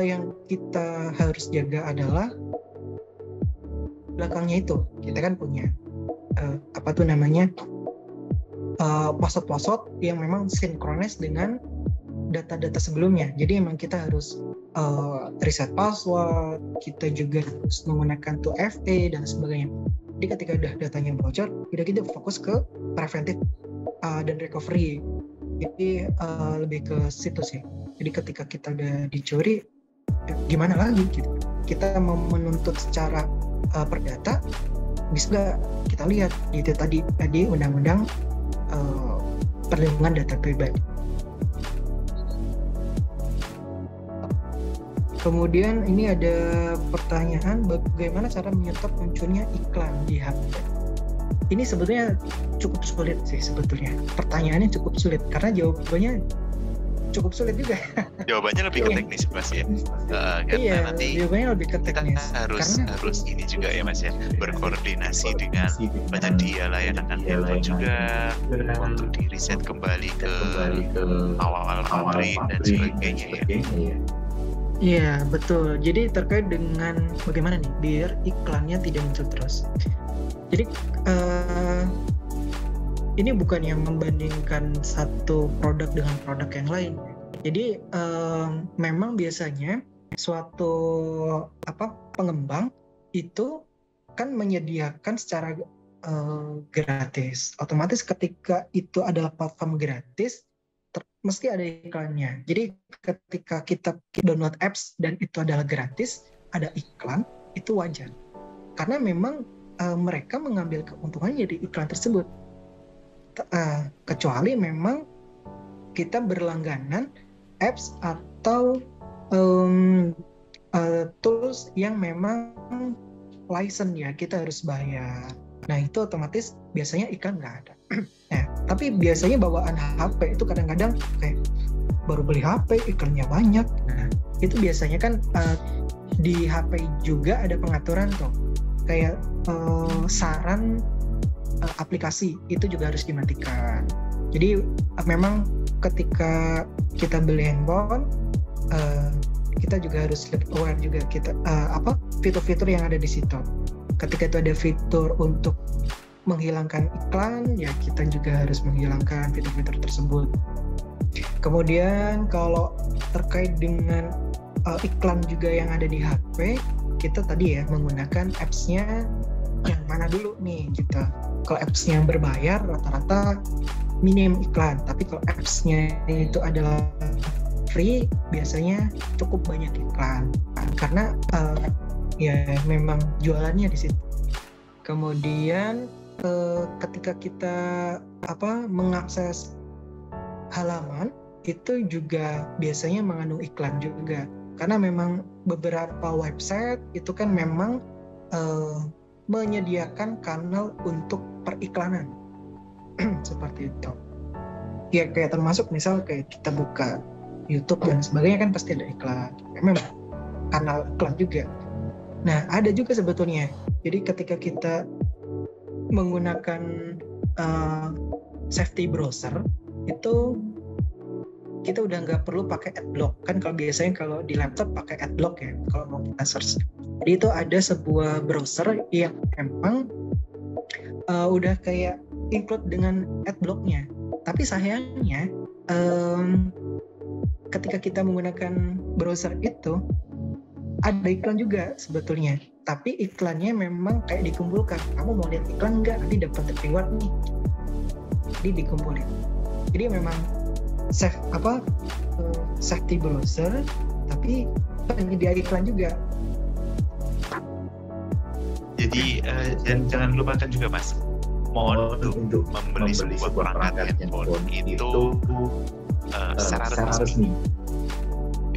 yang kita harus jaga adalah belakangnya itu kita kan punya password yang memang sinkronis dengan data-data sebelumnya. Jadi memang kita harus reset password, kita juga harus menggunakan 2FA dan sebagainya. Jadi ketika udah datanya bocor, kita fokus ke preventif dan recovery. Jadi lebih ke situ sih. Jadi ketika kita udah dicuri, gimana lagi gitu. Kita mau menuntut secara perdata, bisa nggak kita lihat itu tadi undang-undang perlindungan data pribadi. Kemudian ini ada pertanyaan, bagaimana cara menyetop munculnya iklan di HP? Ini sebetulnya cukup sulit sih sebetulnya. Pertanyaannya cukup sulit karena jawabannya cukup sulit juga. Jawabannya lebih ke teknis Mas ya. Iya, nanti jawabannya lebih ke teknis. Kita harus ini juga ya Mas ya, berkoordinasi dengan penyedia layanan handphone juga untuk di reset kembali ke awal Android dan sebagainya ya. Iya betul. Jadi terkait dengan bagaimana nih biar iklannya tidak muncul terus. Jadi ini bukan yang membandingkan satu produk dengan produk yang lain. Jadi memang biasanya suatu pengembang itu kan menyediakan secara gratis. Otomatis ketika itu adalah platform gratis, mesti ada iklannya. Jadi ketika kita download apps dan itu adalah gratis, ada iklan, itu wajar. Karena memang mereka mengambil keuntungan dari iklan tersebut. Kecuali memang kita berlangganan apps atau tools yang memang license ya, kita harus bayar. Nah itu otomatis biasanya iklan nggak ada. Nah, tapi biasanya bawaan HP itu kadang-kadang kayak baru beli HP iklannya banyak. Nah, itu biasanya kan di HP juga ada pengaturan tuh, kayak saran aplikasi itu juga harus dimatikan. Jadi memang ketika kita beli handphone, kita juga harus aware juga kita fitur-fitur yang ada di situ. Ketika itu ada fitur untuk menghilangkan iklan, ya kita juga harus menghilangkan fitur-fitur tersebut. Kemudian kalau terkait dengan iklan juga yang ada di HP, kita tadi ya menggunakan apps-nya yang mana dulu nih gitu. Kalau apps-nya yang berbayar rata-rata minim iklan, tapi kalau apps-nya itu adalah free biasanya cukup banyak iklan karena ya memang jualannya di situ. Kemudian ketika kita mengakses halaman itu juga biasanya mengandung iklan juga karena memang beberapa website itu kan memang menyediakan kanal untuk periklanan seperti itu ya, kayak termasuk misal kayak kita buka YouTube dan sebagainya kan pasti ada iklan, memang kanal iklan juga. Nah ada juga sebetulnya, jadi ketika kita menggunakan safety browser itu kita udah nggak perlu pakai adblock kan, kalau biasanya kalau di laptop pakai adblock ya kalau mau kita search. Jadi itu ada sebuah browser yang emang udah kayak include dengan adblocknya, tapi sayangnya ketika kita menggunakan browser itu ada iklan juga sebetulnya, tapi iklannya memang kayak dikumpulkan. Kamu mau lihat iklan nggak? Nanti dapat reward nih. Jadi dikumpulin. Jadi memang safety browser, tapi penyedia iklan juga. Jadi jangan lupakan juga Mas, mohon untuk membeli sebuah perangkat handphone itu secara resmi.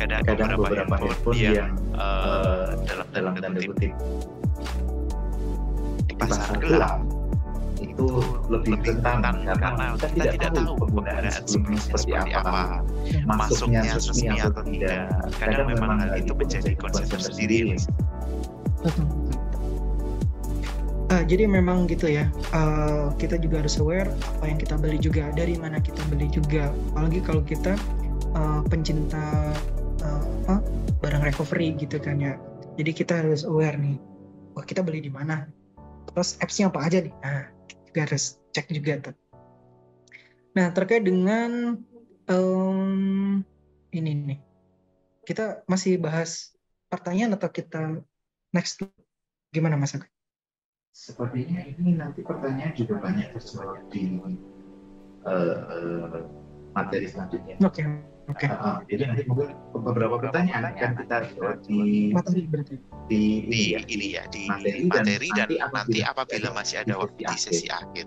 Kadang beberapa handphone yang dalam tanda kutip di pasar gelap itu lebih rentan karena kita tidak tahu penggunaan sebelumnya seperti apa, masuknya resmi atau tidak. Kadang memang hal itu menjadi konsep tersendiri. Jadi memang gitu ya, kita juga harus aware apa yang kita beli juga, dari mana kita beli juga. Apalagi kalau kita pencinta barang recovery gitu kan ya. Jadi kita harus aware nih, wah kita beli di mana, terus apps-nya apa aja nih. Nah, juga harus cek juga tuh. Nah, terkait dengan ini nih, kita masih bahas pertanyaan atau kita next? Gimana Mas Agus? Sepertinya ini nanti pertanyaan juga banyak terjawab di materi selanjutnya. Oke. Jadi nanti mungkin beberapa pertanyaan akan kita jawab di materi berarti. Di materi dan nanti apabila masih ada waktu di sesi akhir.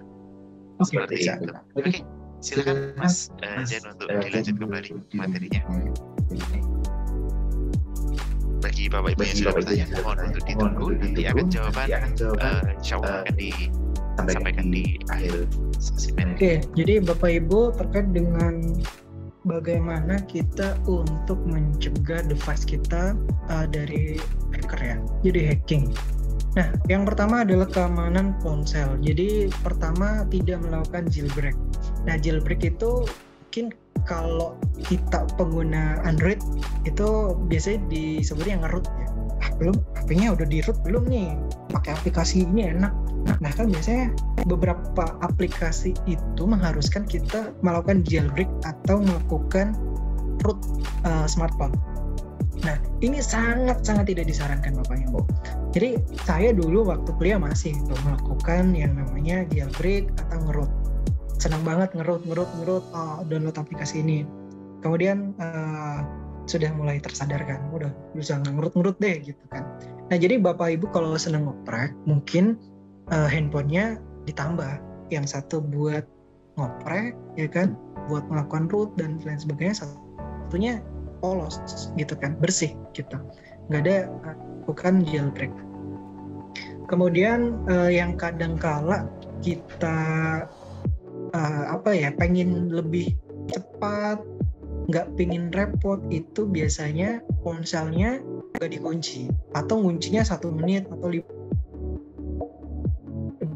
Seperti itu. Oke, silakan Mas Zen untuk dilanjut kembali materinya. Bagi Bapak Ibu yang sudah bertanya, mohon untuk ditunggu, nanti akan jawaban insya Allah akan disampaikan di akhir sesi ini. Oke, jadi Bapak Ibu terkait dengan bagaimana kita untuk mencegah device kita dari hacker ya, jadi hacking. Nah, yang pertama adalah keamanan ponsel. Jadi pertama tidak melakukan jailbreak. Nah, jailbreak itu mungkin kalau kita pengguna Android itu biasanya disebutnya nge-root ya. Belum, HP-nya udah di-root belum nih? Pakai aplikasi ini enak. Nah, kan biasanya beberapa aplikasi itu mengharuskan kita melakukan jailbreak atau melakukan root smartphone. Nah, ini sangat-sangat tidak disarankan Bapak Ibu. Jadi, saya dulu waktu kuliah masih melakukan yang namanya jailbreak atau nge-root. Senang banget nge-root, download aplikasi ini. Kemudian sudah mulai tersadarkan, udah bisa nge-root deh gitu kan. Nah, jadi Bapak Ibu kalau senang ngoprek, mungkin handphonenya ditambah. Yang satu buat ngoprek, ya kan, buat melakukan root dan lain sebagainya. Satunya polos gitu kan, bersih gitu. Nggak ada bukan jailbreak. Kemudian yang kadang-kala kita pengen lebih cepat, nggak pengen repot, itu biasanya ponselnya nggak dikunci atau kuncinya 1 menit atau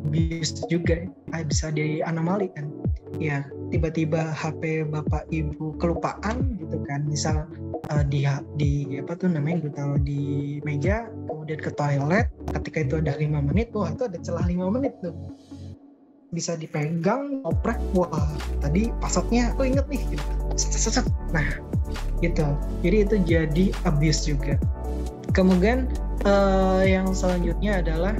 bisa juga bisa di anomali kan ya, tiba-tiba HP Bapak Ibu kelupaan gitu kan, misal di taruh di meja, kemudian ke toilet, ketika itu ada 5 menit, wah itu ada celah 5 menit tuh, bisa dipegang, oprek, wah tadi passwordnya aku inget nih gitu. Nah gitu, jadi itu jadi abuse juga. Kemudian yang selanjutnya adalah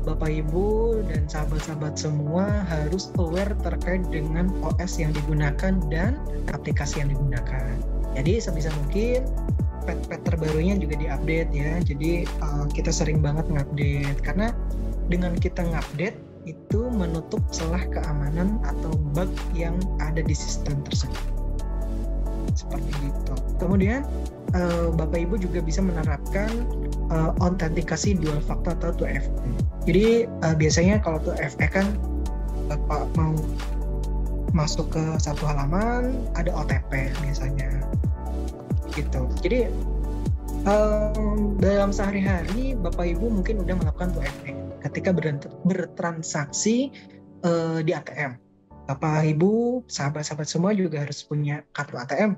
Bapak Ibu dan sahabat-sahabat semua harus aware terkait dengan OS yang digunakan dan aplikasi yang digunakan. Jadi sebisa mungkin patch terbarunya juga diupdate ya. Jadi kita sering banget ngupdate, karena dengan kita ngupdate itu menutup celah keamanan atau bug yang ada di sistem tersebut. Seperti itu. Kemudian Bapak Ibu juga bisa menerapkan autentikasi dual factor atau 2FA. Jadi biasanya kalau 2FA kan Bapak mau masuk ke satu halaman ada OTP biasanya gitu. Jadi dalam sehari-hari Bapak Ibu mungkin udah melakukan 2FA ketika bertransaksi di ATM. Bapak Ibu, sahabat-sahabat semua juga harus punya kartu ATM.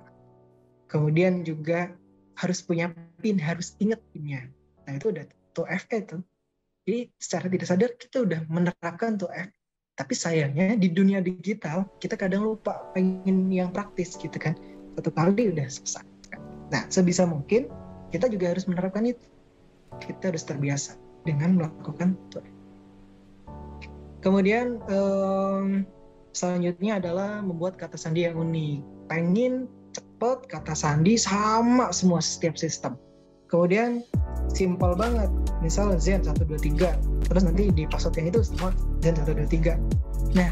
Kemudian juga harus punya PIN, harus ingat PIN-nya. Nah itu udah 2FA tuh. Jadi secara tidak sadar kita udah menerapkan 2FA. Tapi sayangnya di dunia digital kita kadang lupa, pengen yang praktis gitu kan. Satu kali udah selesai. Nah sebisa mungkin kita juga harus menerapkan itu. Kita harus terbiasa dengan melakukan 2FA. Kemudian selanjutnya adalah membuat kata sandi yang unik. Pengen cepet kata sandi sama semua setiap sistem. Kemudian simpel banget, misal Zen 123, terus nanti di passwordnya itu semua Zen 123. Nah,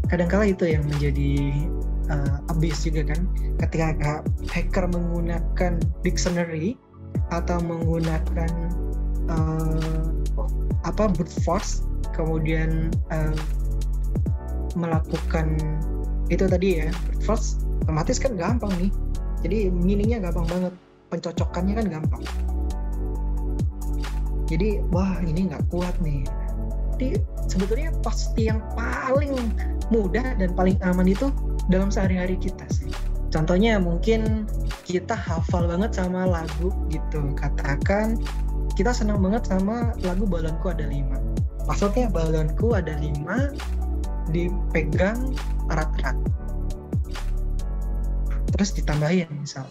kadang-kala itu yang menjadi abuse juga kan, ketika hacker menggunakan dictionary atau menggunakan brute force kemudian melakukan itu tadi ya, first otomatis kan gampang nih. Jadi meaningnya gampang banget, pencocokannya kan gampang. Jadi wah ini nggak kuat nih. Jadi sebetulnya pasti yang paling mudah dan paling aman itu dalam sehari-hari kita sih. Contohnya mungkin kita hafal banget sama lagu gitu. Katakan kita senang banget sama lagu Balonku Ada 5. Maksudnya balonku ada 5, dipegang erat-erat. Terus ditambahin misal,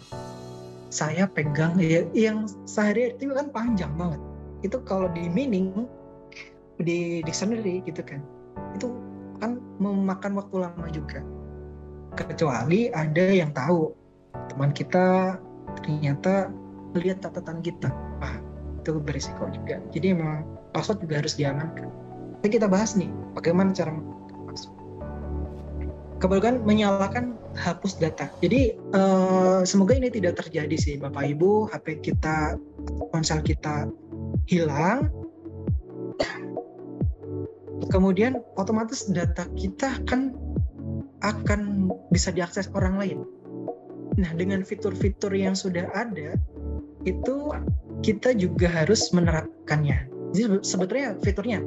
saya pegang ya, yang sehari itu kan panjang banget. Itu kalau di meaning, di dictionary gitu kan, itu kan memakan waktu lama juga. Kecuali ada yang tahu, teman kita ternyata lihat catatan kita, itu berisiko juga. Jadi memang password juga harus diamankan. Jadi kita bahas nih, bagaimana cara kemudian menyalakan hapus data. Jadi semoga ini tidak terjadi sih Bapak Ibu, HP kita, ponsel kita hilang, kemudian otomatis data kita kan akan bisa diakses orang lain. Nah, dengan fitur-fitur yang sudah ada, itu kita juga harus menerapkannya. Jadi sebetulnya fiturnya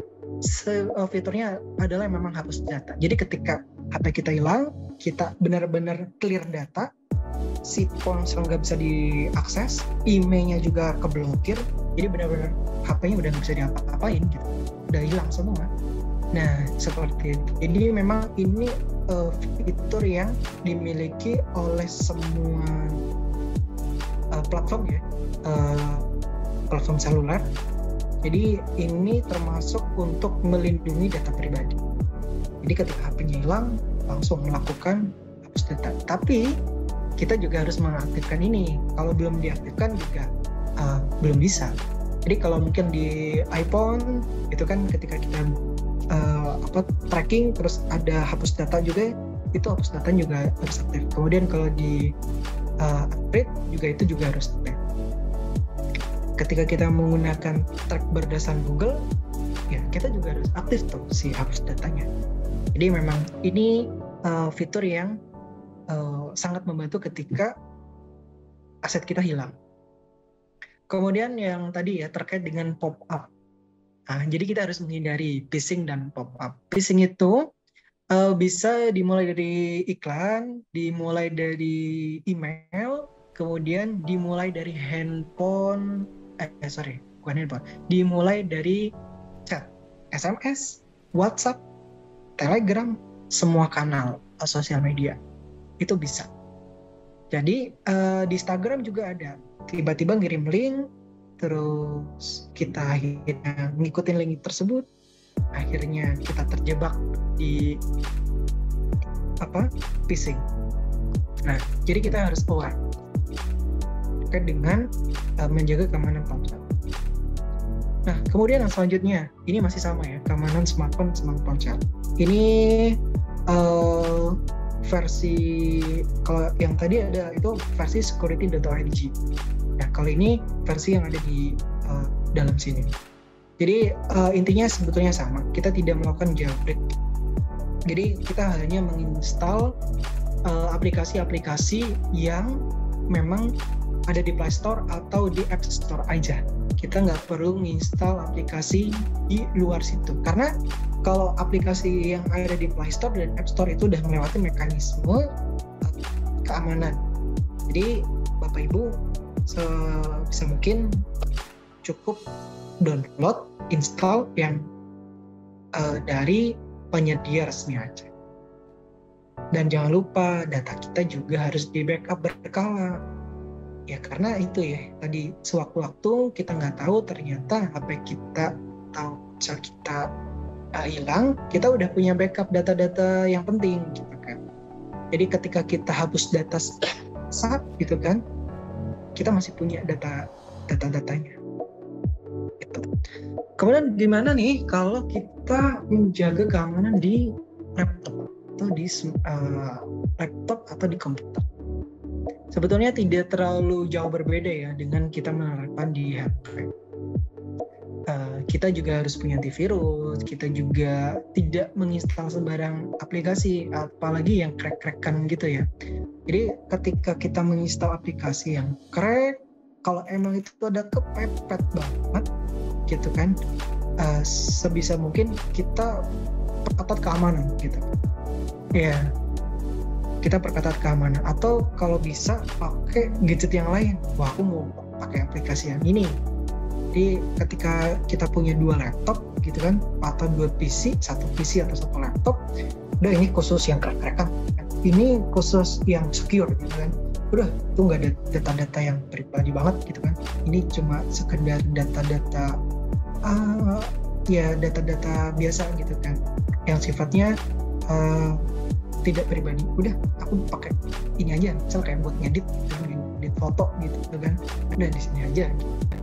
adalah memang hapus data. Jadi ketika HP kita hilang, kita benar-benar clear data, si ponsel nggak bisa diakses, emailnya juga keblokir, jadi benar-benar HP-nya udah nggak bisa diapa-apain gitu, udah hilang semua. Nah seperti itu. Jadi memang ini fitur yang dimiliki oleh semua platform ya, platform seluler. Jadi ini termasuk untuk melindungi data pribadi. Jadi ketika HP-nya hilang, langsung melakukan hapus data. Tapi kita juga harus mengaktifkan ini. Kalau belum diaktifkan juga belum bisa. Jadi kalau mungkin di iPhone itu kan ketika kita tracking terus ada hapus data juga, itu hapus data juga harus aktif. Kemudian kalau di Android juga itu juga harus aktif. Ketika kita menggunakan track berdasarkan Google, ya kita juga harus aktif tuh si hapus datanya. Jadi memang ini fitur yang sangat membantu ketika aset kita hilang. Kemudian yang tadi ya terkait dengan pop-up. Nah, jadi kita harus menghindari phishing dan pop-up. Phishing itu bisa dimulai dari iklan, dimulai dari email, kemudian dimulai dari handphone, dimulai dari chat, SMS, WhatsApp, Telegram, semua kanal sosial media itu bisa. Jadi di Instagram juga ada, tiba-tiba ngirim link, terus kita akhirnya ngikutin link tersebut, akhirnya kita terjebak di phishing. Nah, jadi kita harus aware terkait dengan menjaga keamanan ponsel. Nah, kemudian yang selanjutnya, ini masih sama ya, keamanan smartphone sama ponsel. Ini versi, kalau yang tadi ada itu versi security.org. Nah, kalau ini versi yang ada di dalam sini. Jadi intinya sebetulnya sama, kita tidak melakukan jailbreak. Jadi kita hanya menginstal aplikasi-aplikasi yang memang ada di Play Store atau di App Store aja. Kita nggak perlu menginstal aplikasi di luar situ. Karena kalau aplikasi yang ada di Play Store dan App Store itu udah melewati mekanisme keamanan. Jadi Bapak Ibu sebisa mungkin cukup download, install yang dari penyedia resmi aja. Dan jangan lupa data kita juga harus di backup berkala. Ya karena itu ya, tadi sewaktu-waktu kita nggak tahu ternyata HP kita atau ponsel kita hilang, kita udah punya backup data-data yang penting gitu kan. Jadi ketika kita hapus data gitu kan, kita masih punya data-datanya. Gitu. Kemudian gimana nih kalau kita menjaga keamanan di laptop atau di laptop atau di komputer? Sebetulnya tidak terlalu jauh berbeda ya dengan kita menerapkan di HP. kita juga harus punya antivirus, kita juga tidak menginstal sembarang aplikasi, apalagi yang crack-crackan gitu ya. Jadi ketika kita menginstal aplikasi yang crack, kalau emang itu ada kepepet banget gitu kan, sebisa mungkin kita perketat keamanan gitu. Ya, kita perketat keamanan, atau kalau bisa pakai gadget yang lain. Wah, aku mau pakai aplikasi yang ini. Jadi ketika kita punya 2 laptop gitu kan, atau 2 PC, 1 PC atau 1 laptop, udah ini khusus yang crack-crackan, ini khusus yang secure gitu kan, udah itu nggak ada data-data yang pribadi banget gitu kan, ini cuma sekedar data-data data-data biasa gitu kan, yang sifatnya tidak pribadi. Udah aku pakai ini aja, misal kayak buat ngedit foto gitu kan, udah di sini aja.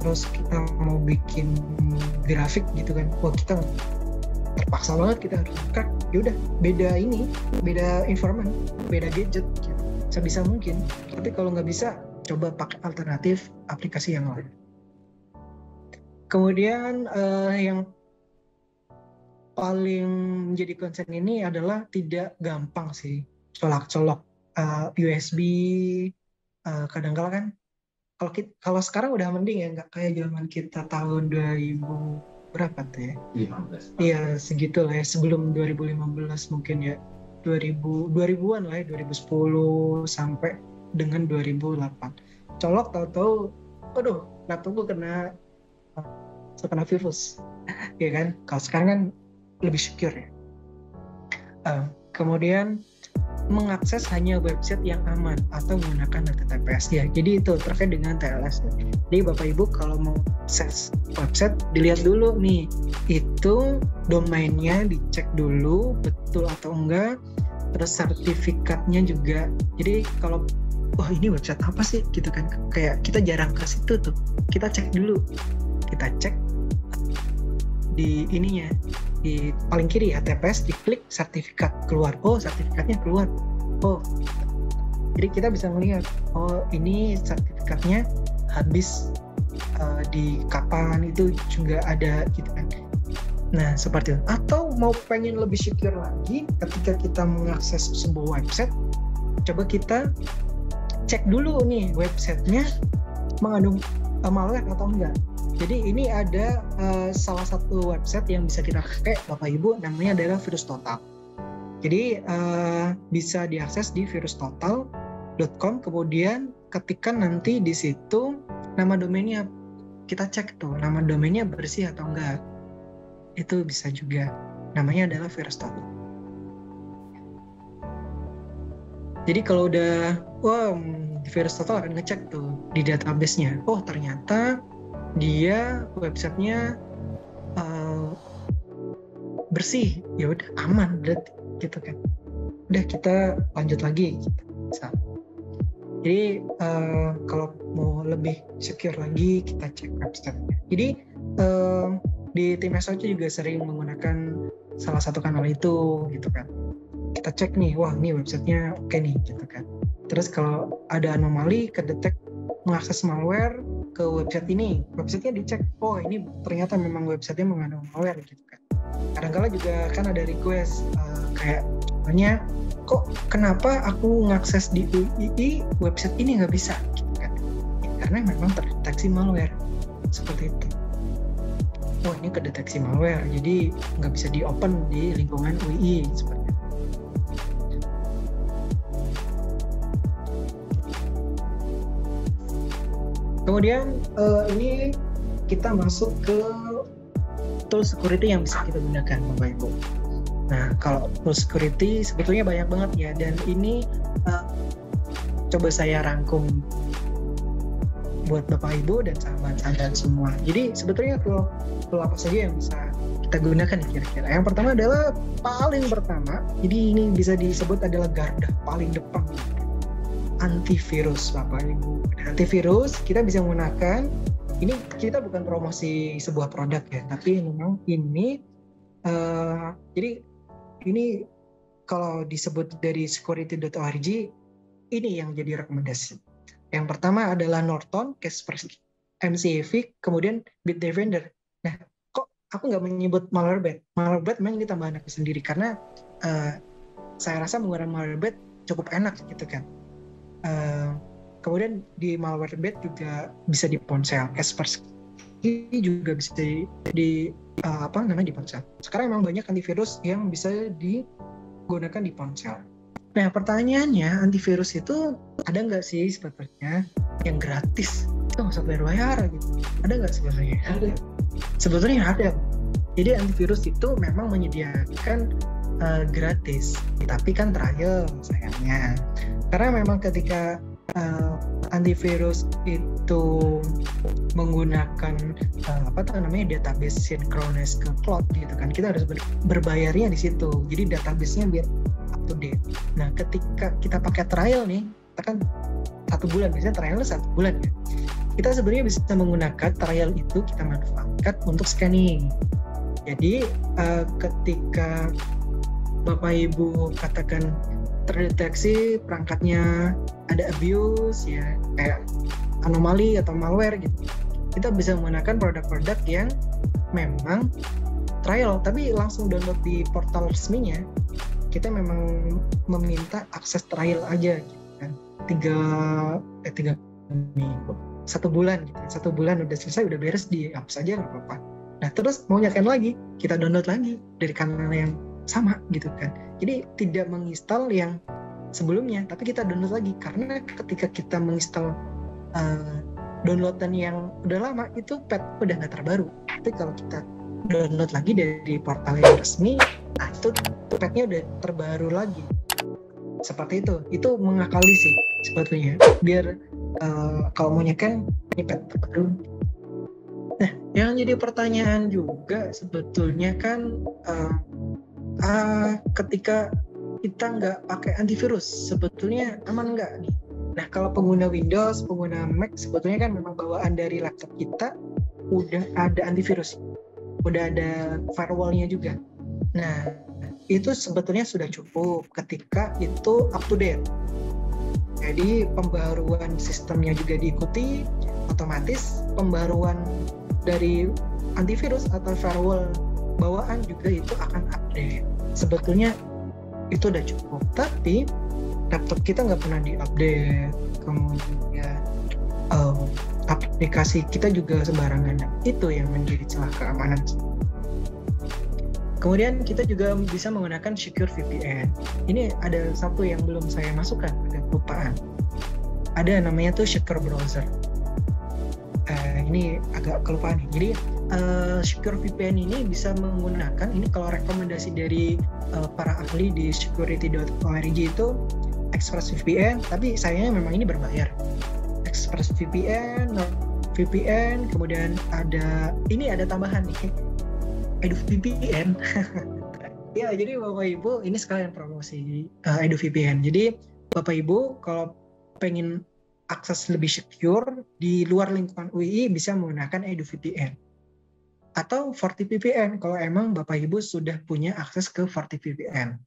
Terus kita mau bikin grafik gitu kan, wah kita terpaksa banget kita harus crack, yaudah beda environment, beda gadget gitu, sebisa mungkin. Tapi kalau nggak bisa, coba pakai alternatif aplikasi yang lain. Kemudian yang paling menjadi concern ini adalah tidak gampang sih colok-colok USB. Kadang-kala kan kalau sekarang udah mending ya, nggak kayak zaman kita tahun 2000 berapa tuh ya? 15. Iya segitu lah ya, sebelum 2015 mungkin ya, 2000-an lah ya, 2010 sampai dengan 2008. Colok tahu-tahu, aduh laptopku kena virus, ya kan? Kalau sekarang kan lebih secure ya. Kemudian mengakses hanya website yang aman atau menggunakan data TPS ya. Jadi itu terkait dengan TLS. Jadi Bapak Ibu kalau mau akses website, dilihat dulu nih, itu domainnya dicek dulu betul atau enggak, terus sertifikatnya juga. Jadi kalau ini website apa sih gitu kan, kayak kita jarang ke situ tuh, kita cek dulu, kita cek di ininya, di paling kiri ya, TPS, diklik sertifikat, keluar, sertifikatnya keluar, jadi kita bisa melihat, ini sertifikatnya habis di kapan, itu juga ada gitu kan. Nah seperti itu. Atau mau pengen lebih secure lagi, ketika kita mengakses sebuah website, coba kita cek dulu nih websitenya mengandung malware atau enggak. Jadi ini ada salah satu website yang bisa kita pakai Bapak Ibu, namanya adalah Virus Total. Jadi bisa diakses di virustotal.com, kemudian ketikkan nanti di situ nama domainnya, kita cek tuh nama domainnya bersih atau enggak. Itu bisa juga, namanya adalah Virus Total. Jadi kalau udah, Virus Total akan ngecek tuh di database-nya, ternyata dia websitenya bersih, ya udah aman berarti gitu kan. Udah kita lanjut lagi gitu. Jadi kalau mau lebih secure lagi, kita cek website-nya. Jadi di tim SOC juga sering menggunakan salah satu kanal itu gitu kan. Kita cek nih, ini websitenya oke nih gitu kan. Terus kalau ada anomali, kedetek mengakses malware ke website ini, websitenya dicek, ini ternyata memang websitenya mengandung malware gitu kan. Kadang-kala juga kan ada request kayak contohnya, kok kenapa aku ngakses di UII website ini nggak bisa gitu kan, karena memang terdeteksi malware seperti itu. Ini kedeteksi malware, jadi nggak bisa di open di lingkungan UII seperti itu. Kemudian ini kita masuk ke tool security yang bisa kita gunakan Bapak Ibu. Nah kalau tool security sebetulnya banyak banget ya, dan ini coba saya rangkum buat Bapak Ibu dan sahabat-sahabat semua. Jadi sebetulnya tool apa saja yang bisa kita gunakan kira-kira. Yang pertama adalah paling pertama, jadi ini bisa disebut adalah garda paling depan, antivirus Bapak Ibu. Antivirus kita bisa menggunakan, ini kita bukan promosi sebuah produk ya, tapi memang ini jadi ini kalau disebut dari security.org, ini yang jadi rekomendasi. Yang pertama adalah Norton, Kaspersky, MCAV, kemudian Bitdefender. Nah aku nggak menyebut Malwarebot. Malwarebot memang ini tambahan aku sendiri karena saya rasa menggunakan Malwarebot cukup enak gitu kan. Kemudian di Malwarebot juga bisa di ponsel, Kaspersky juga bisa di ponsel. Sekarang memang banyak antivirus yang bisa digunakan di ponsel. Nah pertanyaannya, antivirus itu ada nggak sih sebetulnya yang gratis? Itu nggak usah bayar gitu. Ada nggak sebenarnya? Ada. Sebetulnya ada. Jadi antivirus itu memang menyediakan gratis, tapi kan trial sayangnya. Karena memang ketika antivirus itu menggunakan database synchronize ke cloud gitu kan, kita harus berbayarnya di situ. Jadi database-nya biar up to date. Nah, ketika kita pakai trial nih, kita kan 1 bulan, biasanya trialnya 1 bulan ya. Kita sebenarnya bisa menggunakan trial itu, kita manfaatkan untuk scanning. Jadi ketika Bapak Ibu katakan terdeteksi perangkatnya ada abuse ya, kayak anomali atau malware gitu, kita bisa menggunakan produk-produk yang memang trial tapi langsung download di portal resminya. Kita memang meminta akses trial aja gitu kan, 3 minggu, 1 bulan gitu. 1 bulan udah selesai, udah beres, dihapus aja nggak apa-apa. Nah terus mau nyakin lagi, kita download lagi dari kanal yang sama gitu kan. Jadi tidak menginstal yang sebelumnya, tapi kita download lagi. Karena ketika kita menginstal downloadan yang udah lama, itu pet udah nggak terbaru. Tapi kalau kita download lagi dari portal yang resmi, nah itu petnya udah terbaru lagi. Seperti itu mengakali sih sebetulnya. Biar kalau mau nyakin ini pet terbaru. Nah, yang jadi pertanyaan juga sebetulnya kan ketika kita nggak pakai antivirus, sebetulnya aman nggak nih? Nah, kalau pengguna Windows, pengguna Mac, sebetulnya kan memang bawaan dari laptop kita udah ada antivirus, udah ada firewall-nya juga. Nah, itu sebetulnya sudah cukup ketika itu up to date. Jadi pembaruan sistemnya juga diikuti, otomatis pembaruan dari antivirus atau firewall bawaan juga itu akan update. Sebetulnya itu udah cukup, tapi laptop kita nggak pernah diupdate, kemudian aplikasi kita juga sembarangan. Itu yang menjadi celah keamanan. Kemudian kita juga bisa menggunakan Secure VPN. Ini ada satu yang belum saya masukkan, ada kelupaan. Ada namanya tuh Secure Browser. Ini agak kelupaan nih. Jadi Secure VPN ini bisa menggunakan, ini kalau rekomendasi dari para ahli di security.org itu ExpressVPN, tapi sayangnya memang ini berbayar. ExpressVPN, VPN, kemudian ada tambahan nih, EduVPN. Ya, jadi Bapak Ibu ini sekalian promosi EduVPN. Jadi Bapak Ibu kalau pengen akses lebih secure di luar lingkungan UI bisa menggunakan EduVPN atau FortiVPN kalau emang Bapak Ibu sudah punya akses ke FortiVPN.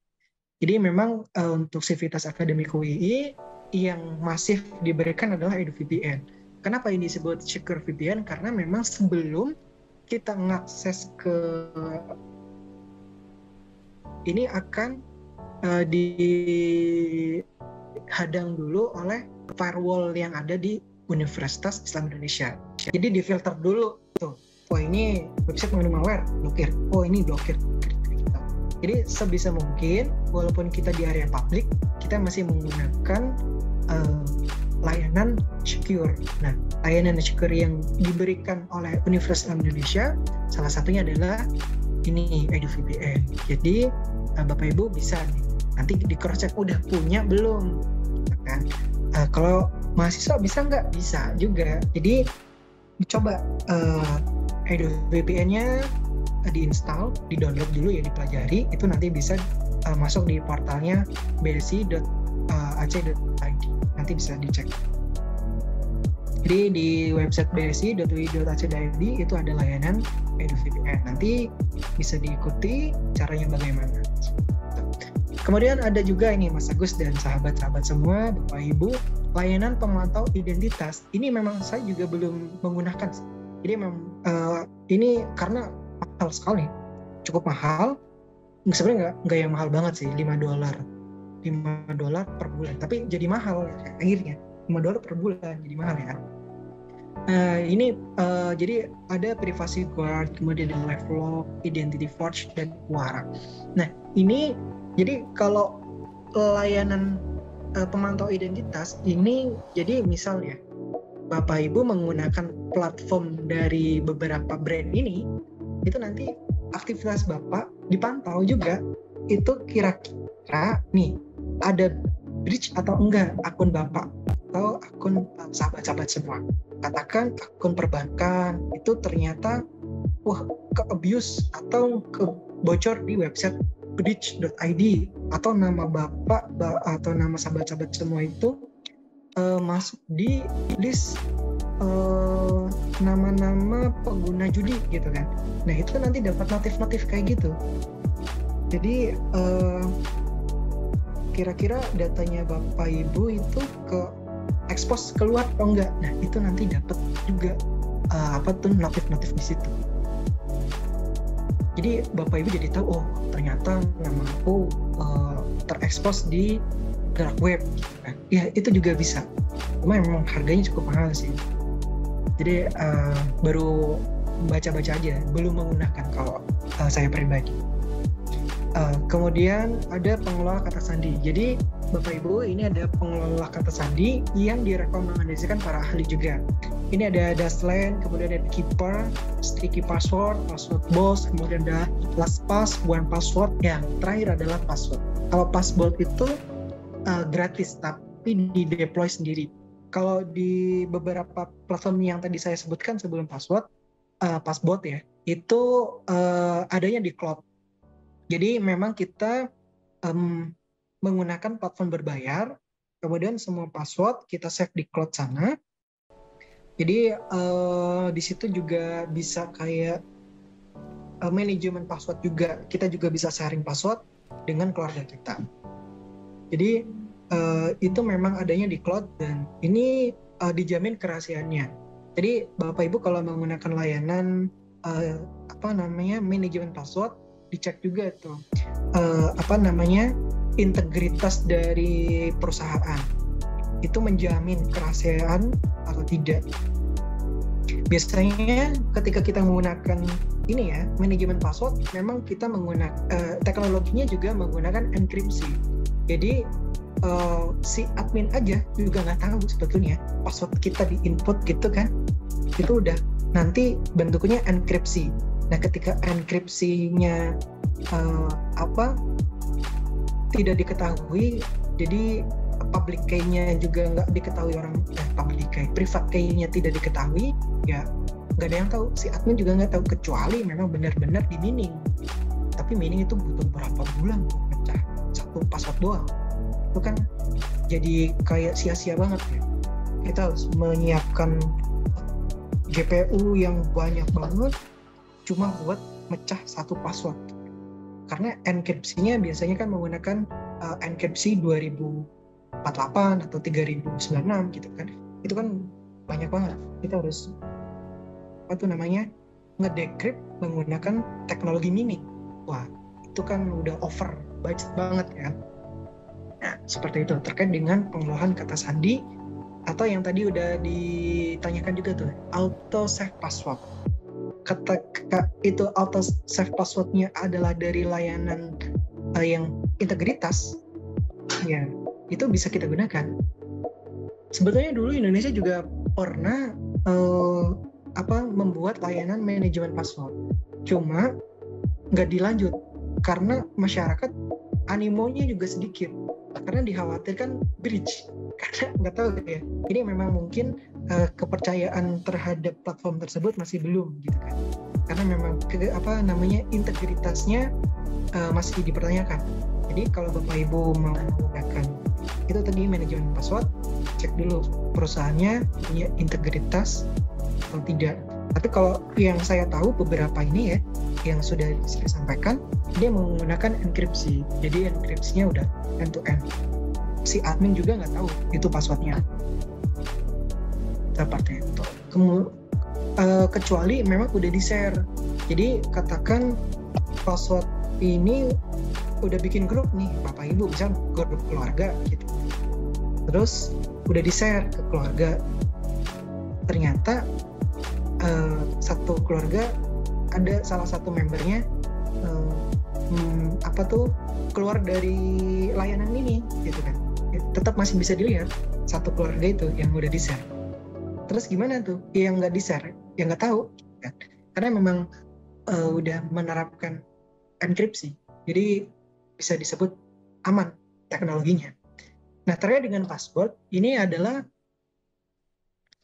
Jadi memang untuk Sivitas Akademik UI yang masif diberikan adalah EduVPN. Kenapa ini disebut Secure VPN? Karena memang sebelum kita mengakses ke ini akan dihadang dulu oleh firewall yang ada di Universitas Islam Indonesia. Jadi difilter dulu tuh. Oh ini website mengandung malware, blokir. Oh ini blokir. Jadi sebisa mungkin walaupun kita di area publik, kita masih menggunakan layanan secure. Nah, layanan secure yang diberikan oleh Universitas Islam Indonesia salah satunya adalah ini EduVPN. Jadi Bapak Ibu bisa nih, nanti di cross check udah punya belum, kan? Kalau mahasiswa bisa nggak? Bisa juga. Jadi dicoba EduVPN-nya diinstal, di-download dulu ya, dipelajari. Itu nanti bisa masuk di portalnya bsi.ac.id. Nanti bisa dicek. Jadi di website bsi.ui.ac.id itu ada layanan EduVPN. Nanti bisa diikuti caranya bagaimana. Kemudian ada juga ini Mas Agus dan sahabat-sahabat semua, Bapak Ibu, layanan pemantau identitas. Ini memang saya juga belum menggunakan. Jadi memang ini karena mahal sekali, cukup mahal. Sebenarnya nggak yang mahal banget sih, $5 per bulan, tapi jadi mahal akhirnya. $5 per bulan jadi mahal ya. Ini jadi ada Privacy Guard, kemudian ada LifeLock, Identity Forge, dan Quora. Nah ini jadi kalau layanan pemantau identitas ini, jadi misalnya Bapak Ibu menggunakan platform dari beberapa brand ini, itu nanti aktivitas Bapak dipantau juga. Itu kira-kira nih ada breach atau enggak akun Bapak atau akun sahabat-sahabat semua. Katakan akun perbankan itu ternyata ke abuse atau kebocor di website breach.id, atau nama Bapak atau nama sahabat-sahabat semua itu masuk di list nama-nama pengguna judi gitu kan. Nah itu nanti dapat notif-notif kayak gitu. Jadi kira-kira datanya Bapak Ibu itu ke expose keluar atau enggak. Nah itu nanti dapat juga notif-notif di situ. Jadi Bapak Ibu jadi tahu, ternyata nama aku terekspos di dark web. Ya itu juga bisa. Cuma memang harganya cukup mahal sih. Jadi baru baca-baca aja, belum menggunakan kalau saya pribadi. Kemudian ada pengelola kata sandi. Jadi Bapak Ibu, ini ada pengelola kata sandi yang direkomendasikan para ahli juga. Ini ada Dashlane, kemudian ada Keeper, Sticky Password, Password Boss, kemudian ada LastPass, OnePassword. Yang terakhir adalah Password. Kalau Password itu gratis, tapi di deploy sendiri. Kalau di beberapa platform yang tadi saya sebutkan sebelum Password ya, itu adanya di cloud. Jadi memang kita menggunakan platform berbayar, kemudian semua password kita save di cloud sana. Jadi di situ juga bisa kayak manajemen password juga. Kita juga bisa sharing password dengan keluarga kita. Jadi itu memang adanya di cloud, dan ini dijamin kerahasiaannya. Jadi Bapak Ibu kalau menggunakan layanan manajemen password, dicek juga tuh integritas dari perusahaan itu menjamin kerahasiaan atau tidak. Biasanya ketika kita menggunakan ini ya, manajemen password, memang kita menggunakan teknologinya juga menggunakan enkripsi. Jadi si admin aja juga nggak tahu sebetulnya password kita di input gitu kan, itu udah nanti bentuknya enkripsi. Nah ketika enkripsinya tidak diketahui, jadi public key-nya juga nggak diketahui orang, public key, private key-nya tidak diketahui, ya nggak ada yang tahu, si admin juga nggak tahu, kecuali memang benar-benar di mining. Tapi mining itu butuh berapa bulan untuk pecah satu password doang, itu kan jadi kayak sia-sia banget ya. Kita harus menyiapkan GPU yang banyak banget cuma buat mecah satu password, karena enkripsinya biasanya kan menggunakan enkripsi 2048 atau 3096 gitu kan. Itu kan banyak banget. Kita harus ngedecrypt menggunakan teknologi mining. Wah, itu kan udah over budget banget ya. Nah, seperti itu terkait dengan pengelolaan kata sandi, atau yang tadi udah ditanyakan juga tuh, auto save password. Ketika itu auto save passwordnya adalah dari layanan yang integritas, ya itu bisa kita gunakan. Sebetulnya dulu Indonesia juga pernah membuat layanan manajemen password, cuma nggak dilanjut karena masyarakat animonya juga sedikit, karena dikhawatirkan breach, karena nggak tahu ya, ini memang mungkin kepercayaan terhadap platform tersebut masih belum gitu kan, karena memang integritasnya masih dipertanyakan. Jadi kalau Bapak Ibu mau menggunakan itu tadi manajemen password, cek dulu perusahaannya punya integritas atau tidak. Tapi kalau yang saya tahu beberapa ini ya, yang sudah saya sampaikan, dia menggunakan enkripsi. Jadi enkripsinya udah end to end. Si admin juga nggak tahu itu passwordnya. Seperti itu. Kecuali memang udah di-share Jadi katakan password ini udah bikin grup nih Bapak Ibu, misal grup keluarga gitu. Terus udah di-share ke keluarga. Ternyata satu keluarga ada salah satu membernya keluar dari layanan ini gitu kan. Tetap masih bisa dilihat satu keluarga itu yang udah di-share. Terus gimana tuh? Yang nggak di-share, yang nggak tahu kan? Karena memang udah menerapkan enkripsi. Jadi bisa disebut aman teknologinya. Nah, terkait dengan password, ini adalah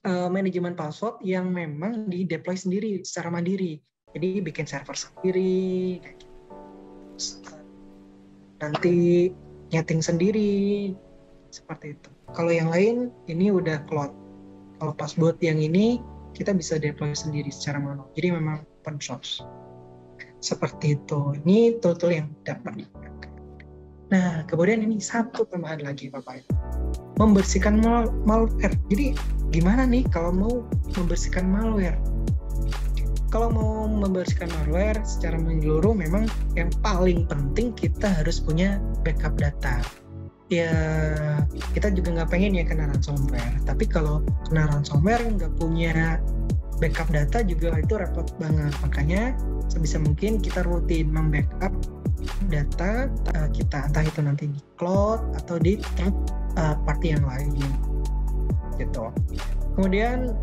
manajemen password yang memang di-deploy sendiri secara mandiri. Jadi bikin server sendiri, nanti nyeting sendiri, seperti itu. Kalau yang lain, ini udah cloud. Kalau password yang ini, kita bisa deploy sendiri secara manual. Jadi memang open source. Seperti itu. Ini tool yang dapat digunakan. Nah, kemudian ini satu tambahan lagi Bapak. Membersihkan malware. Jadi gimana nih kalau mau membersihkan malware? Kalau mau membersihkan malware secara menyeluruh, memang yang paling penting kita harus punya backup data. Ya, kita juga nggak pengen ya kena ransomware. Tapi kalau kena ransomware nggak punya backup data juga itu repot banget. Makanya sebisa mungkin kita rutin membackup data kita, entah itu nanti di cloud atau di third party yang lain gitu. Kemudian